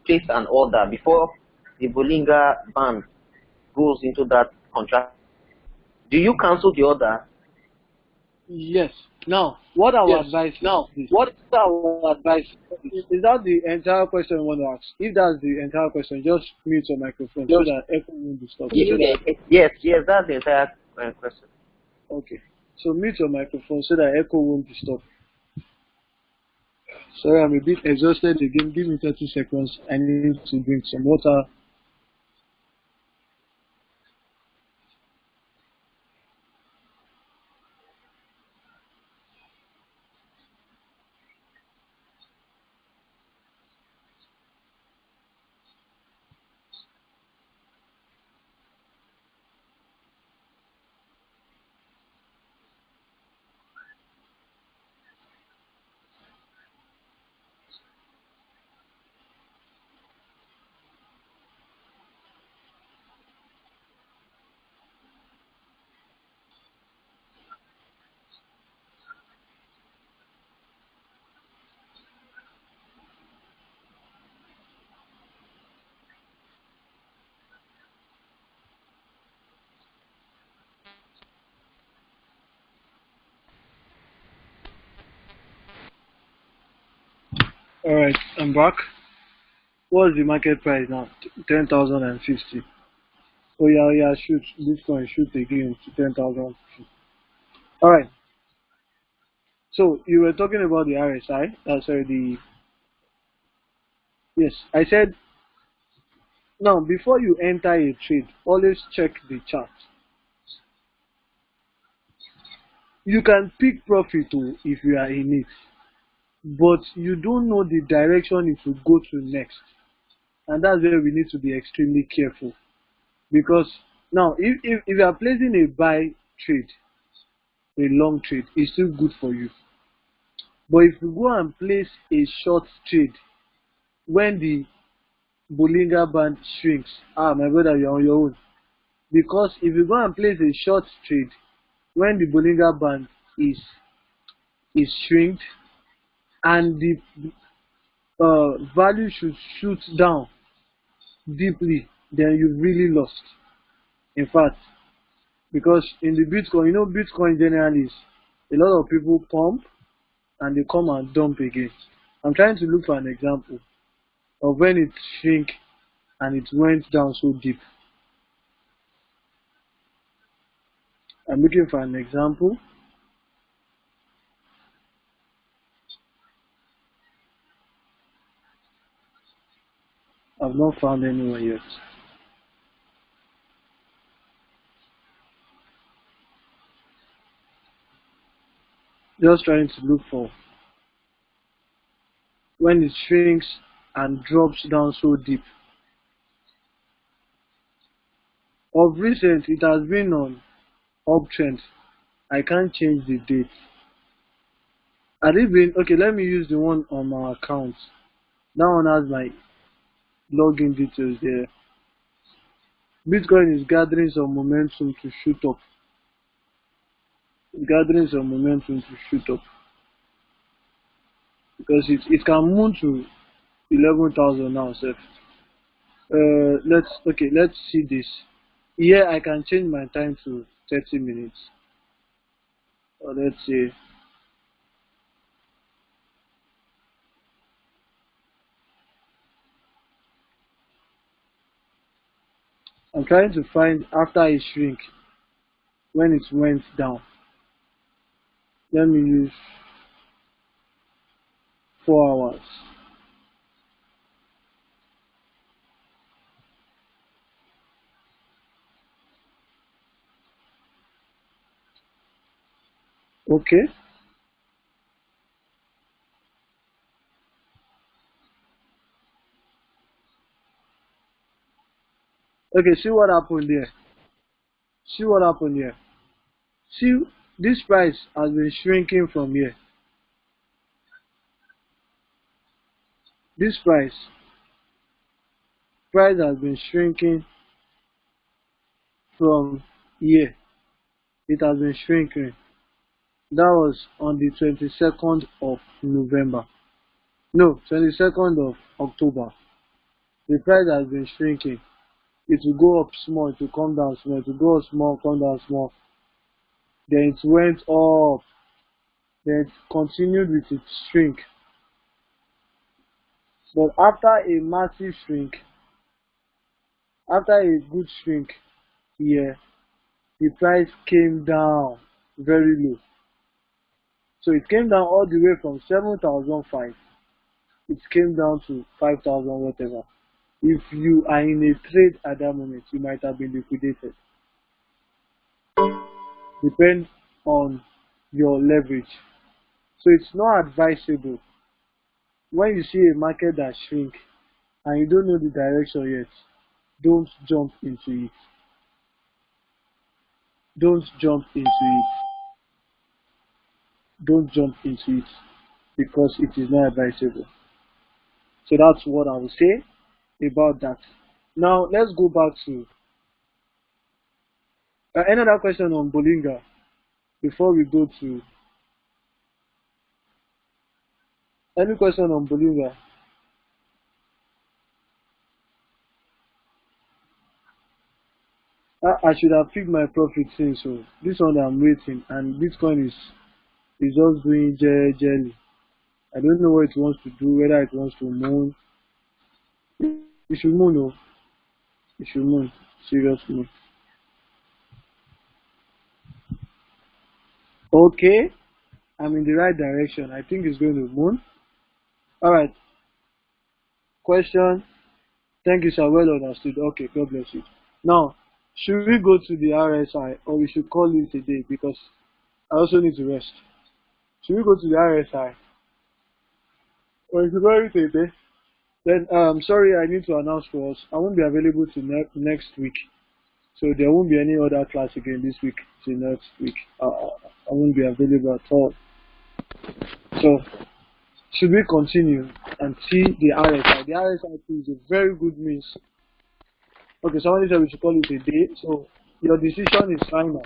[SPEAKER 2] placed an order before the Bollinger Band goes into that contract? Do you cancel the order?
[SPEAKER 1] Yes. Now, what our advice? Now, what is our advice? Is that the entire question you want to ask? If that's the entire question, just mute your microphone so that echo won't be stopped.
[SPEAKER 2] Yes, that's the entire question.
[SPEAKER 1] Okay. So mute your microphone so that echo won't be stopped. Sorry, I'm a bit exhausted again. Give me 30 seconds. I need to drink some water. All right, I'm back. What's the market price now? 10,050. Oh yeah, shoot. Bitcoin shoot again to 10,000. All right. So you were talking about the RSI. Yes, I said. Now before you enter a trade, always check the chart. You can pick profit if you are in it, but you don't know the direction it will go to next, and that's where we need to be extremely careful. Because now, if you are placing a buy trade, a long trade, it's still good for you. But if you go and place a short trade when the Bollinger Band shrinks, my brother, you're on your own. Because if you go and place a short trade when the Bollinger Band is shrinked and the value should shoot down deeply, then you've really lost. In fact, because in the Bitcoin, Bitcoin generally is a lot of people pump and they come and dump again. I'm trying to look for an example of when it shrink and it went down so deep. I'm looking for an example. I've not found anyone yet. Just trying to look for when it shrinks and drops down so deep. Of recent, it has been on uptrend. I can't change the date. Had it been okay? Let me use the one on my account. That one has my login details there. Bitcoin is gathering some momentum to shoot up. It's gathering some momentum to shoot up because it can move to 11,000 now, sir. Let's see this. Here I can change my time to 30 minutes. Or let's say I'm trying to find after it shrink when it went down. Let me use 4 hours. Okay. Okay, see what happened there. See what happened here. See, this price has been shrinking from here. This price has been shrinking from here. It has been shrinking. That was on the 22nd of November. No, 22nd of October. The price has been shrinking. It will go up small, it will come down small, it will go up small, come down small. Then it went up. Then it continued with its shrink. But after a massive shrink, after a good shrink here, the price came down very low. So it came down all the way from 7,005. It came down to 5,000 whatever. If you are in a trade at that moment, you might have been liquidated. Depends on your leverage. So it's not advisable when you see a market that shrink and you don't know the direction yet, don't jump into it. Don't jump into it. Don't jump into it because it is not advisable. So that's what I will say about that. Now let's go back to another question on Bolinga before we go to any question on Bolinga. I should have picked my profit since, so this one I'm waiting, and Bitcoin is just doing jelly. I don't know what it wants to do, whether it wants to moon. It should moon, no. It should moon. Serious moon. Okay, I'm in the right direction. I think it's going to moon. Alright. Question. Thank you, sir. Well understood. Okay, God bless you. Now, should we go to the RSI or we should call it a day because I also need to rest? Should we go to the RSI or we should call it a day? Then, sorry, I need to announce for us. I won't be available to next week. So there won't be any other class again this week till next week. I won't be available at all. So, should we continue and see the RSI? The RSI is a very good means. Okay, somebody said we should call it a day. So, your decision is final.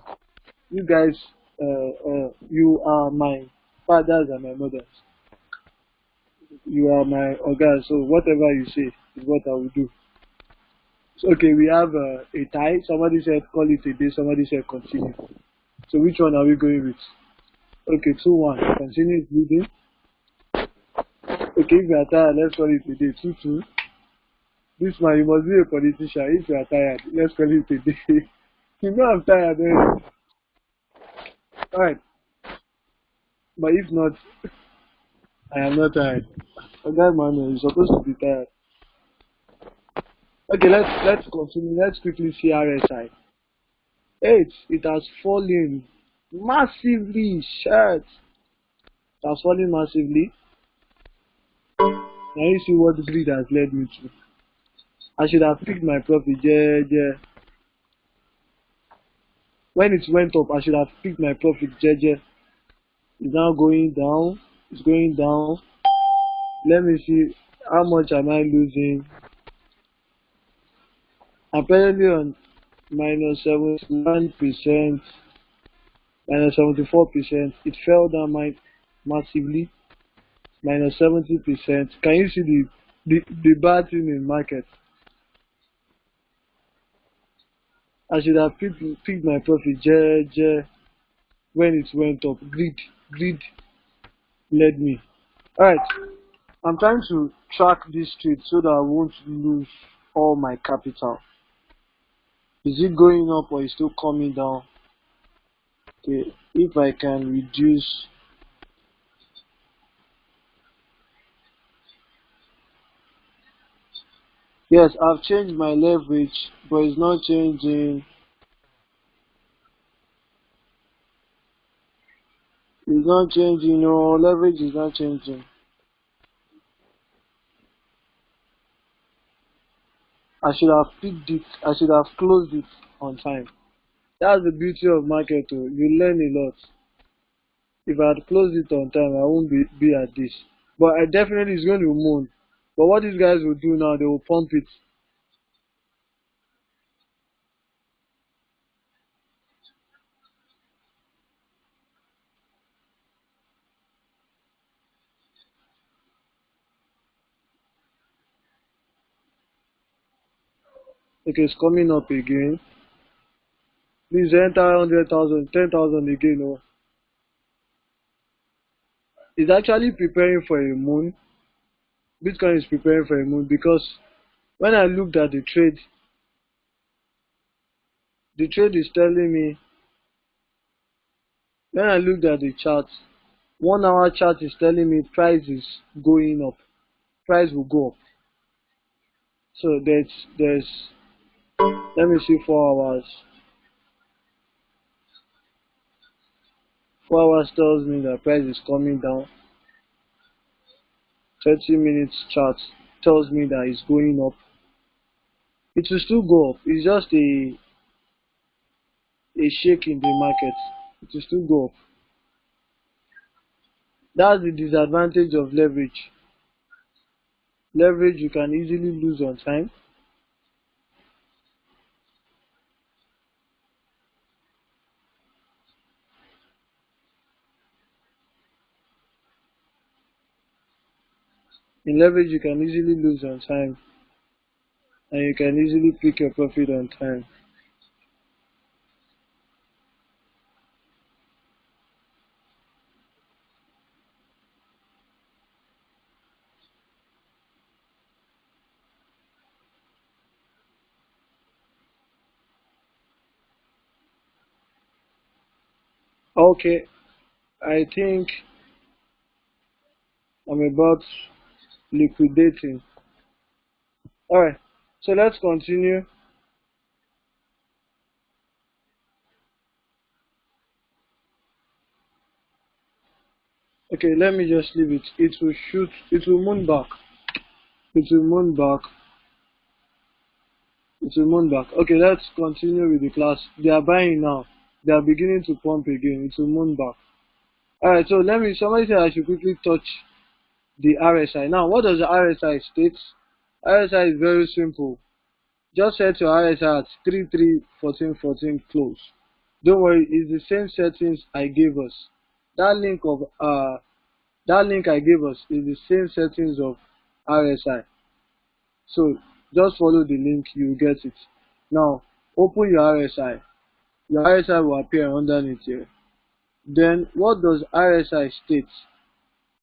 [SPEAKER 1] You guys, you are my fathers and my mothers. You are my organs. So, whatever you say is what I will do. So, okay, we have a tie. Somebody said call it a day. Somebody said continue. So, which one are we going with? Okay, 2-1. Continue leading. Okay, if you are tired, let's call it a day. 2-2. This man, you must be a politician. If you are tired, let's call it a day. You know I'm tired. Alright, but if not, I am not tired. That man is supposed to be tired. Okay, let's continue. Let's quickly see RSI. It has fallen massively. Shit, it has fallen massively. Now you see what greed has led me to. I should have picked my profit. Yeah, yeah. When it went up, I should have picked my profit. Yeah, yeah. It's now going down. It's going down. Let me see how much am I losing. Apparently on minus 71%, minus 74%. It fell down massively. Minus 70%. Can you see the bad thing in market? I should have picked my profit when it went up. Greed led me. Alright, I'm trying to track this trade so that I won't lose all my capital. Is it going up or is it still coming down? Okay, if I can reduce. Yes, I've changed my leverage, but it's not changing. It's not changing. No, leverage is not changing. I should have picked it. I should have closed it on time. That's the beauty of market. Oh. You learn a lot. If I had closed it on time, I won't be at this. But I definitely is going to moon. But what these guys will do now, they will pump it. Okay, it's coming up again. Please enter 100,000, 10,000 again. Oh. It's actually preparing for a moon. Bitcoin is preparing for a moon because when I looked at the trade is telling me, when I looked at the chart, 1 hour chart is telling me price is going up. Price will go up. So there's let me see 4 hours. 4 hours tells me that price is coming down. 30 minutes chart tells me that it's going up. It will still go up. It's just a shake in the market. It will still go up. That's the disadvantage of leverage. Leverage you can easily lose on time. In leverage you can easily lose on time, and you can easily pick your profit on time. Okay, I think I'm about liquidating. Alright, so let's continue. Okay, let me just leave it. It will shoot, it will moon back. It will moon back. It will moon back. Okay, let's continue with the class. They are buying now. They are beginning to pump again. It will moon back. Alright, so somebody said I should quickly touch the RSI. Now, what does the RSI state? RSI is very simple. Just set your RSI at 331414 close. Don't worry, it's the same settings I gave us. That link I gave us is the same settings of RSI. So just follow the link, you will get it. Now open your RSI. Your RSI will appear underneath here. Then what does RSI state?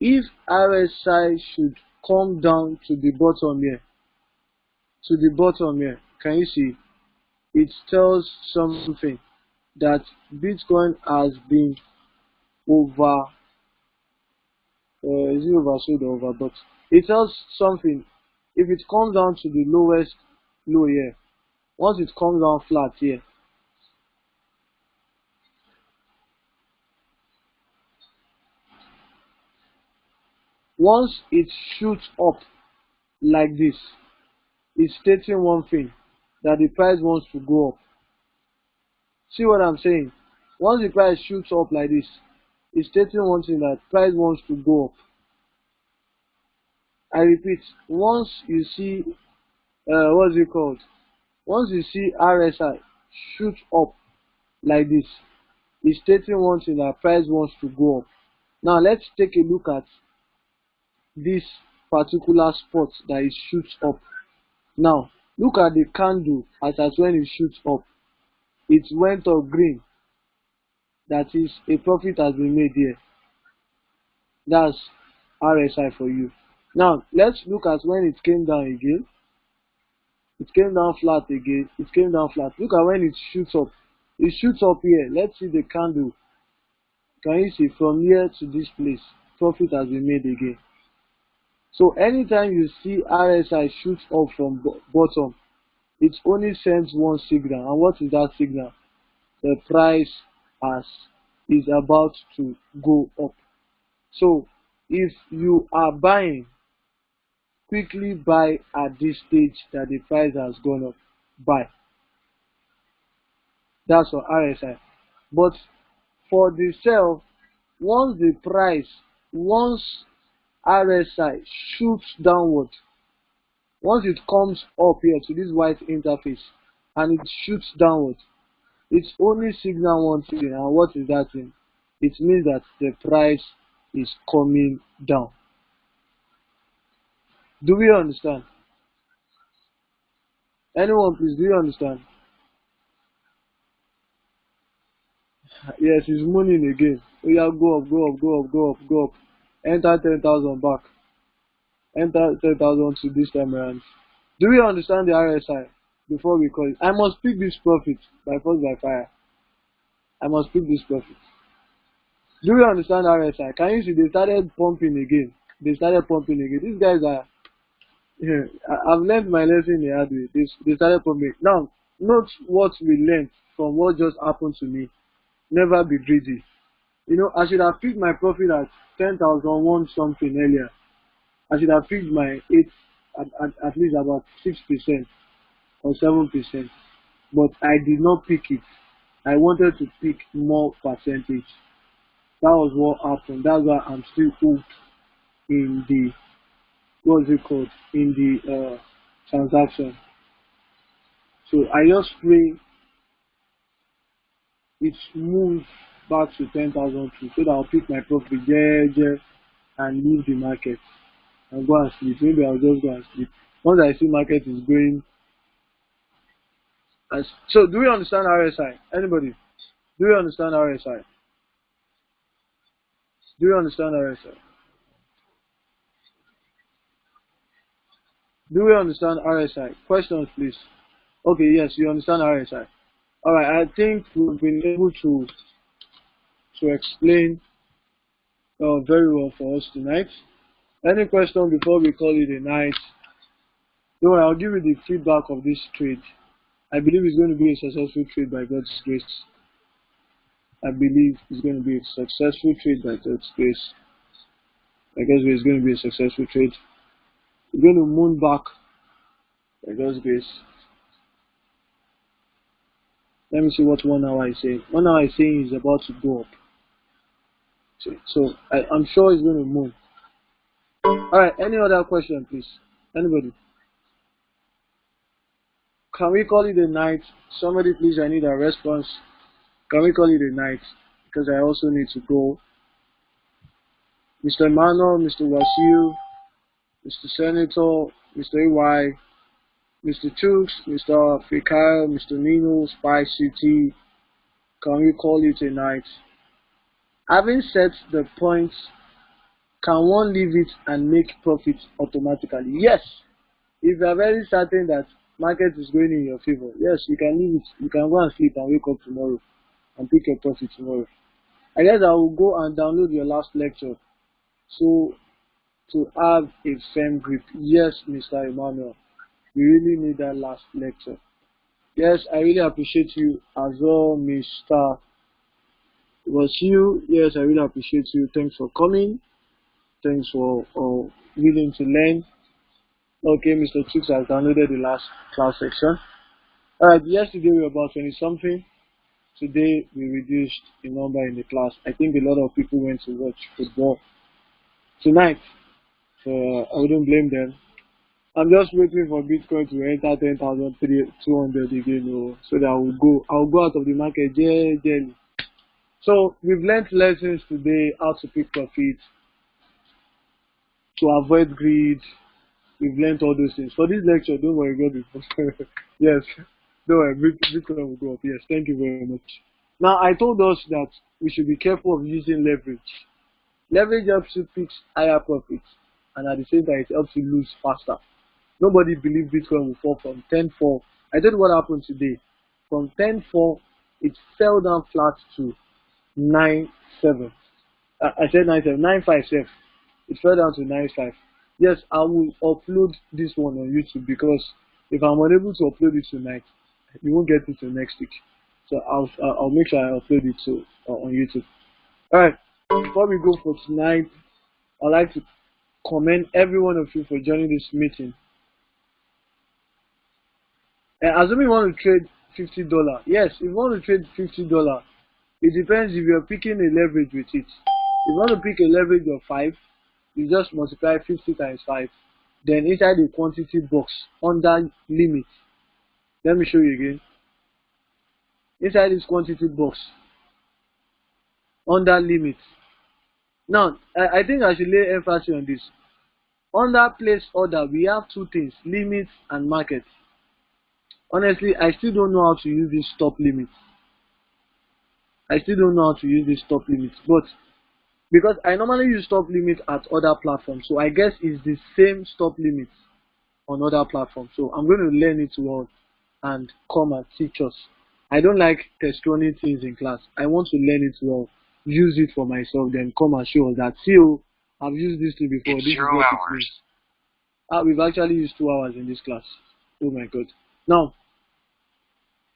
[SPEAKER 1] If RSI should come down to the bottom here, can you see? It tells something that Bitcoin has been over, is it oversold or overbought? It tells something. If it comes down to the lowest low here, once it comes down flat here, once it shoots up like this, it's stating one thing, that the price wants to go up. See what I'm saying? Once the price shoots up like this, it's stating one thing, that price wants to go up. I repeat, once you see, what's it called? Once you see RSI shoot up like this, it's stating one thing, that price wants to go up. Now let's take a look at this particular spot that it shoots up. Now look at the candle as at when it shoots up. It went up green. That is, a profit has been made here. That's RSI for you. Now let's look at when it came down again. It came down flat again. It came down flat. Look at when it shoots up. It shoots up here. Let's see the candle. Can you see from here to this place? Profit has been made again. So anytime you see RSI shoot up from bottom, it only sends one signal. And what is that signal? The price is about to go up. So if you are buying, quickly buy at this stage that the price has gone up. Buy. That's for RSI. But for the sell, once RSI shoots downward, once it comes up here to this white interface and it shoots downward, it's only signal one thing. And what is that thing? It means that the price is coming down. Do we understand? Anyone, please, do you understand? Yes, it's mooning again. Oh yeah, go up, go up, go up, go up, go up. Enter 10,000 back. Enter 10,000 to this time around. Do we understand the RSI before we call it? I must pick this profit by force by fire. I must pick this profit. Do we understand RSI? Can you see they started pumping again? They started pumping again. These guys are, yeah, I've learned my lesson the hard way. They started pumping. Now, note what we learned from what just happened to me. Never be greedy. You know, I should have picked my profit at 10,001 something earlier. I should have picked my 8 at least about 6% or 7. But I did not pick it. I wanted to pick more percentage. That was what happened. That's why I'm still hooked in the, what's it called, in the transaction. So I just pray it moves back to 10,000 so that I'll pick my profit and leave the market and go and sleep. Maybe I'll just go and sleep. Once I see market is going. So do we understand RSI? Anybody? Do you understand RSI? Do you understand RSI? Do we understand RSI? Questions, please. Okay, yes, you understand RSI. Alright, I think we've been able to explain very well for us tonight. Any question before we call it a night? Don't worry, I'll give you the feedback of this trade. I believe it's going to be a successful trade by God's grace. I believe it's going to be a successful trade by God's grace. By God's grace, it's going to be a successful trade. We're going to moon back by God's grace. Let me see what 1 hour is saying. 1 hour is saying is about to go up. So I'm sure it's going to move. Alright, any other question, please? Anybody? Can we call it a night? Somebody, please, I need a response. Can we call it a night? Because I also need to go. Mr. Emmanuel, Mr. Wasil, Mr. Senator, Mr. AY, Mr. Chooks, Mr. Fikael, Mr. Nino, Spy City. Can we call it a night? Having set the points, can one leave it and make profit automatically? Yes. If you are very certain that market is going in your favor, yes, you can leave it. You can go and sleep and wake up tomorrow and pick your profit tomorrow. I guess I will go and download your last lecture. So to have a firm grip. Yes, Mr. Emmanuel, we really need that last lecture. Yes, I really appreciate you as well, Mr. Was you. Yes, I really appreciate you. Thanks for coming. Thanks for willing to learn. Okay, Mr. Chooks has downloaded the last class section. Alright, yesterday we were about 20 something. Today we reduced the number in the class. I think a lot of people went to watch football tonight. So I wouldn't blame them. I'm just waiting for Bitcoin to enter 10,200 again, so that I'll go out of the market gently. So we've learned lessons today: how to pick profit, to avoid greed. We've learned all those things. For this lecture, don't worry, God will yes, don't worry, Bitcoin will go up. Yes, thank you very much. Now I told us that we should be careful of using leverage. Leverage helps you fix higher profits, and at the same time, it helps you lose faster. Nobody believed Bitcoin will fall from 10.4. I told you what happened today. From 10.4, it fell down flat to 9.7. I said 9.7, 9.5. It fell down to 9.5. Yes, I will upload this one on YouTube, because if I'm unable to upload it tonight, you won't get it till next week. So I'll make sure I upload it on YouTube. Alright, before we go for tonight, I'd like to commend every one of you for joining this meeting. Assuming you want to trade $50, yes, if you want to trade $50, it depends if you're picking a leverage with it. If you want to pick a leverage of 5, you just multiply 50 times 5. Then inside the quantity box, under limit, let me show you again. Inside this quantity box, under limit. Now, I think I should lay emphasis on this. Under place order, we have two things: limits and market. Honestly, I still don't know how to use this stop limit. But because I normally use stop limit at other platforms, so I guess it's the same stop limit on other platforms. So I'm going to learn it well and come and teach us. I don't like test running things in class. I want to learn it well, use it for myself, then come and show us that, see, I've used this thing before. This is what it means. We've actually used 2 hours in this class. Oh my God. Now,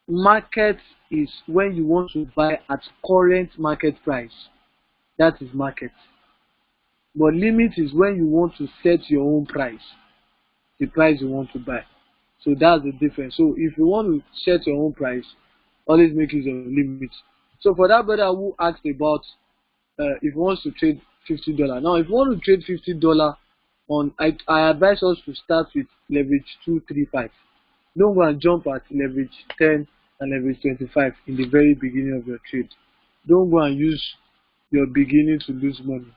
[SPEAKER 1] market is when you want to buy at current market price. That is market. But limit is when you want to set your own price, the price you want to buy. So that's the difference. So if you want to set your own price, always make use of limit. So for that brother who asked about if he wants to trade $50. Now, if you want to trade $50 on, I advise us to start with leverage 235. Don't go and jump at leverage 10 and leverage 25 in the very beginning of your trade. Don't go and use your beginning to lose money.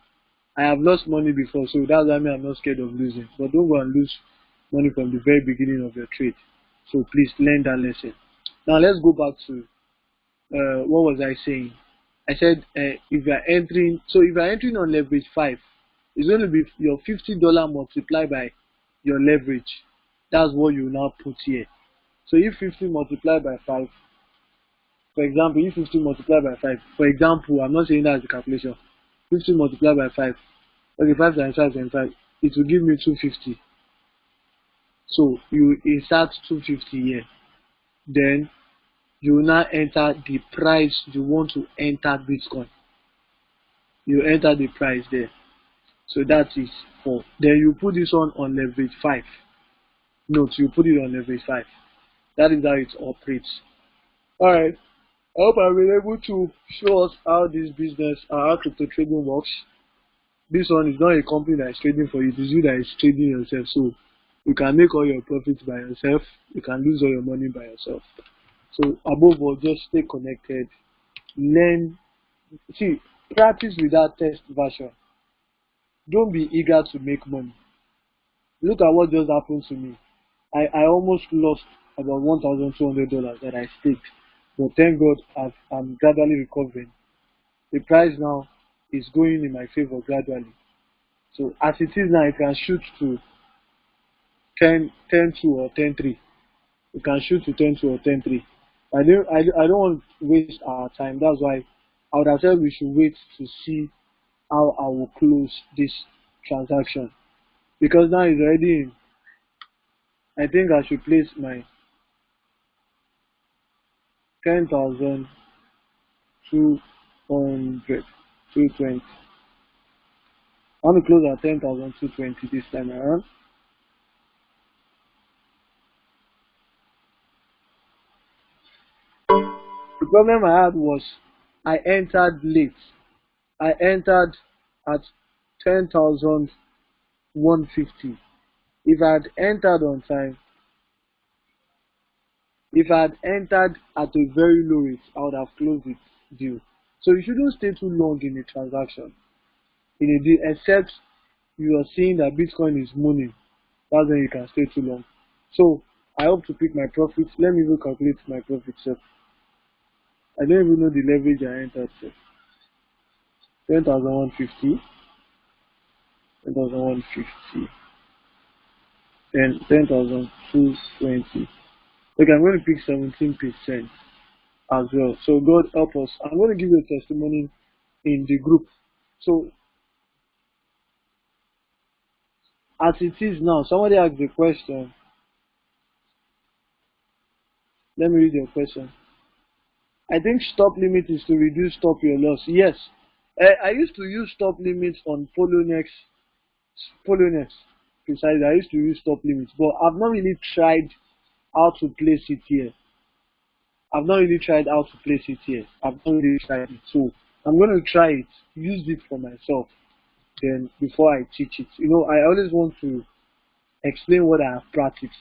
[SPEAKER 1] I have lost money before, so that's why I'm not scared of losing. But don't go and lose money from the very beginning of your trade. So please learn that lesson. Now let's go back to what was I saying? I said if you are entering, so if you are entering on leverage 5, it's going to be your $50 multiplied by your leverage. That's what you now put here. So if 50 multiplied by 5, for example, if 50 multiplied by 5, for example, I'm not saying that as a calculation. 50 multiplied by 5, okay, 5 times 5 times 5, it will give me 250. So you insert 250 here. Then you will now enter the price you want to enter Bitcoin. You enter the price there. So that is 4. Then you put this one on leverage 5. Note, you put it on leverage 5. That is how it operates. Alright. I hope I've been able to show us how this business, how crypto trading works. This one is not a company that is trading for you. It is you that is trading yourself. So you can make all your profits by yourself. You can lose all your money by yourself. So above all, just stay connected. Learn. See, practice without test version. Don't be eager to make money. Look at what just happened to me. I almost lost about $1,200 that I staked. But thank God I'm gradually recovering. The price now is going in my favor gradually. So as it is now, it can shoot to 10.2 or 10.3. You can shoot to 10.2 or 10.3. I don't want to waste our time. That's why I would have said we should wait to see how I will close this transaction, because now it's already in. I think I should place my 10,200, 220. I want to close at 10,220 this time around. The problem I had was I entered late. I entered at 10,150. If I had entered on time, if I had entered at a very low rate, I would have closed the deal. So you shouldn't stay too long in a transaction, in a deal, except you are seeing that Bitcoin is mooning. That's when you can stay too long. So I hope to pick my profits. Let me even calculate my profit. So I don't even know the leverage I entered. So 10,150, 10,150, and 10,220. Okay, I'm going to pick 17% as well. So God help us. I'm going to give you a testimony in the group. So as it is now, somebody asked the question. Let me read your question. I think stop limit is to reduce stop your loss. Yes. I used to use stop limits on Polonex precisely. I used to use stop limits, but I've not really tried how to place it here. I've not really tried how to place it here. I've not really tried it. So I'm going to try it, use it for myself, then before I teach it. You know, I always want to explain what I have practiced.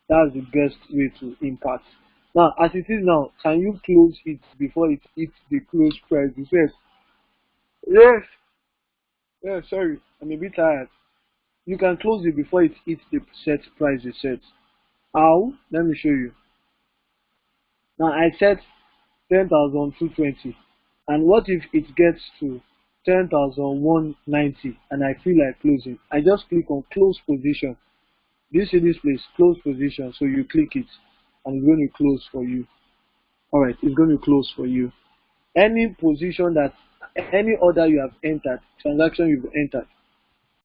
[SPEAKER 1] That's the best way to impact. Now, as it is now, can you close it before it hits the close price? You said, yes. Yeah, sorry, I'm a bit tired. You can close it before it hits the set price you set. How? Let me show you. Now, I set 10,220. And what if it gets to 10,190 and I feel like closing? I just click on close position. Do you see this place? Close position. So you click it and it's going to close for you. Alright, it's going to close for you. Any position that, any order you have entered, transaction you've entered,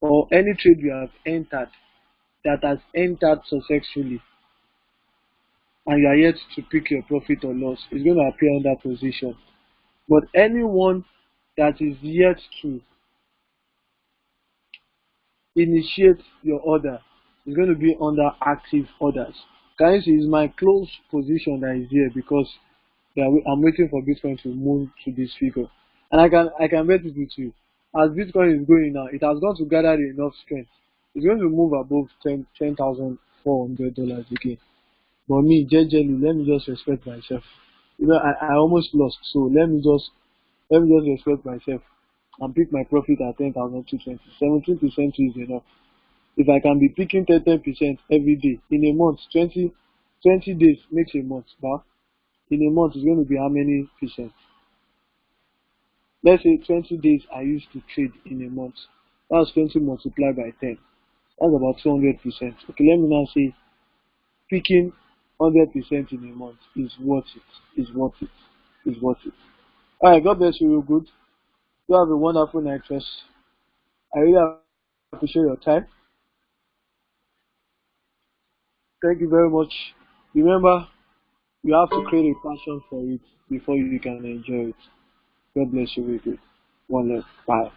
[SPEAKER 1] or any trade you have entered that has entered successfully and you are yet to pick your profit or loss, is going to appear under position. But anyone that is yet to initiate your order is going to be under active orders. Can you see, it's my close position that is here because I'm waiting for Bitcoin to move to this figure. And I can bet it with you. As Bitcoin is going now, it has got to gather enough strength. It's going to move above $10,400 again. But me, generally, let me just respect myself. You know, I almost lost, so let me just respect myself and pick my profit at 10,220. 17% is enough. If I can be picking 10% every day in a month, 20 days makes a month, but in a month it's going to be how many percent? Let's say 20 days I used to trade in a month. That's 20 multiplied by 10. That's about 200%. Okay, let me now say picking 100% in a month is worth it. Is worth it. Is worth it. Alright, God bless you real good. You have a wonderful night rest. I really appreciate your time. Thank you very much. Remember, you have to create a passion for it before you can enjoy it. God bless you real good. One love. Bye.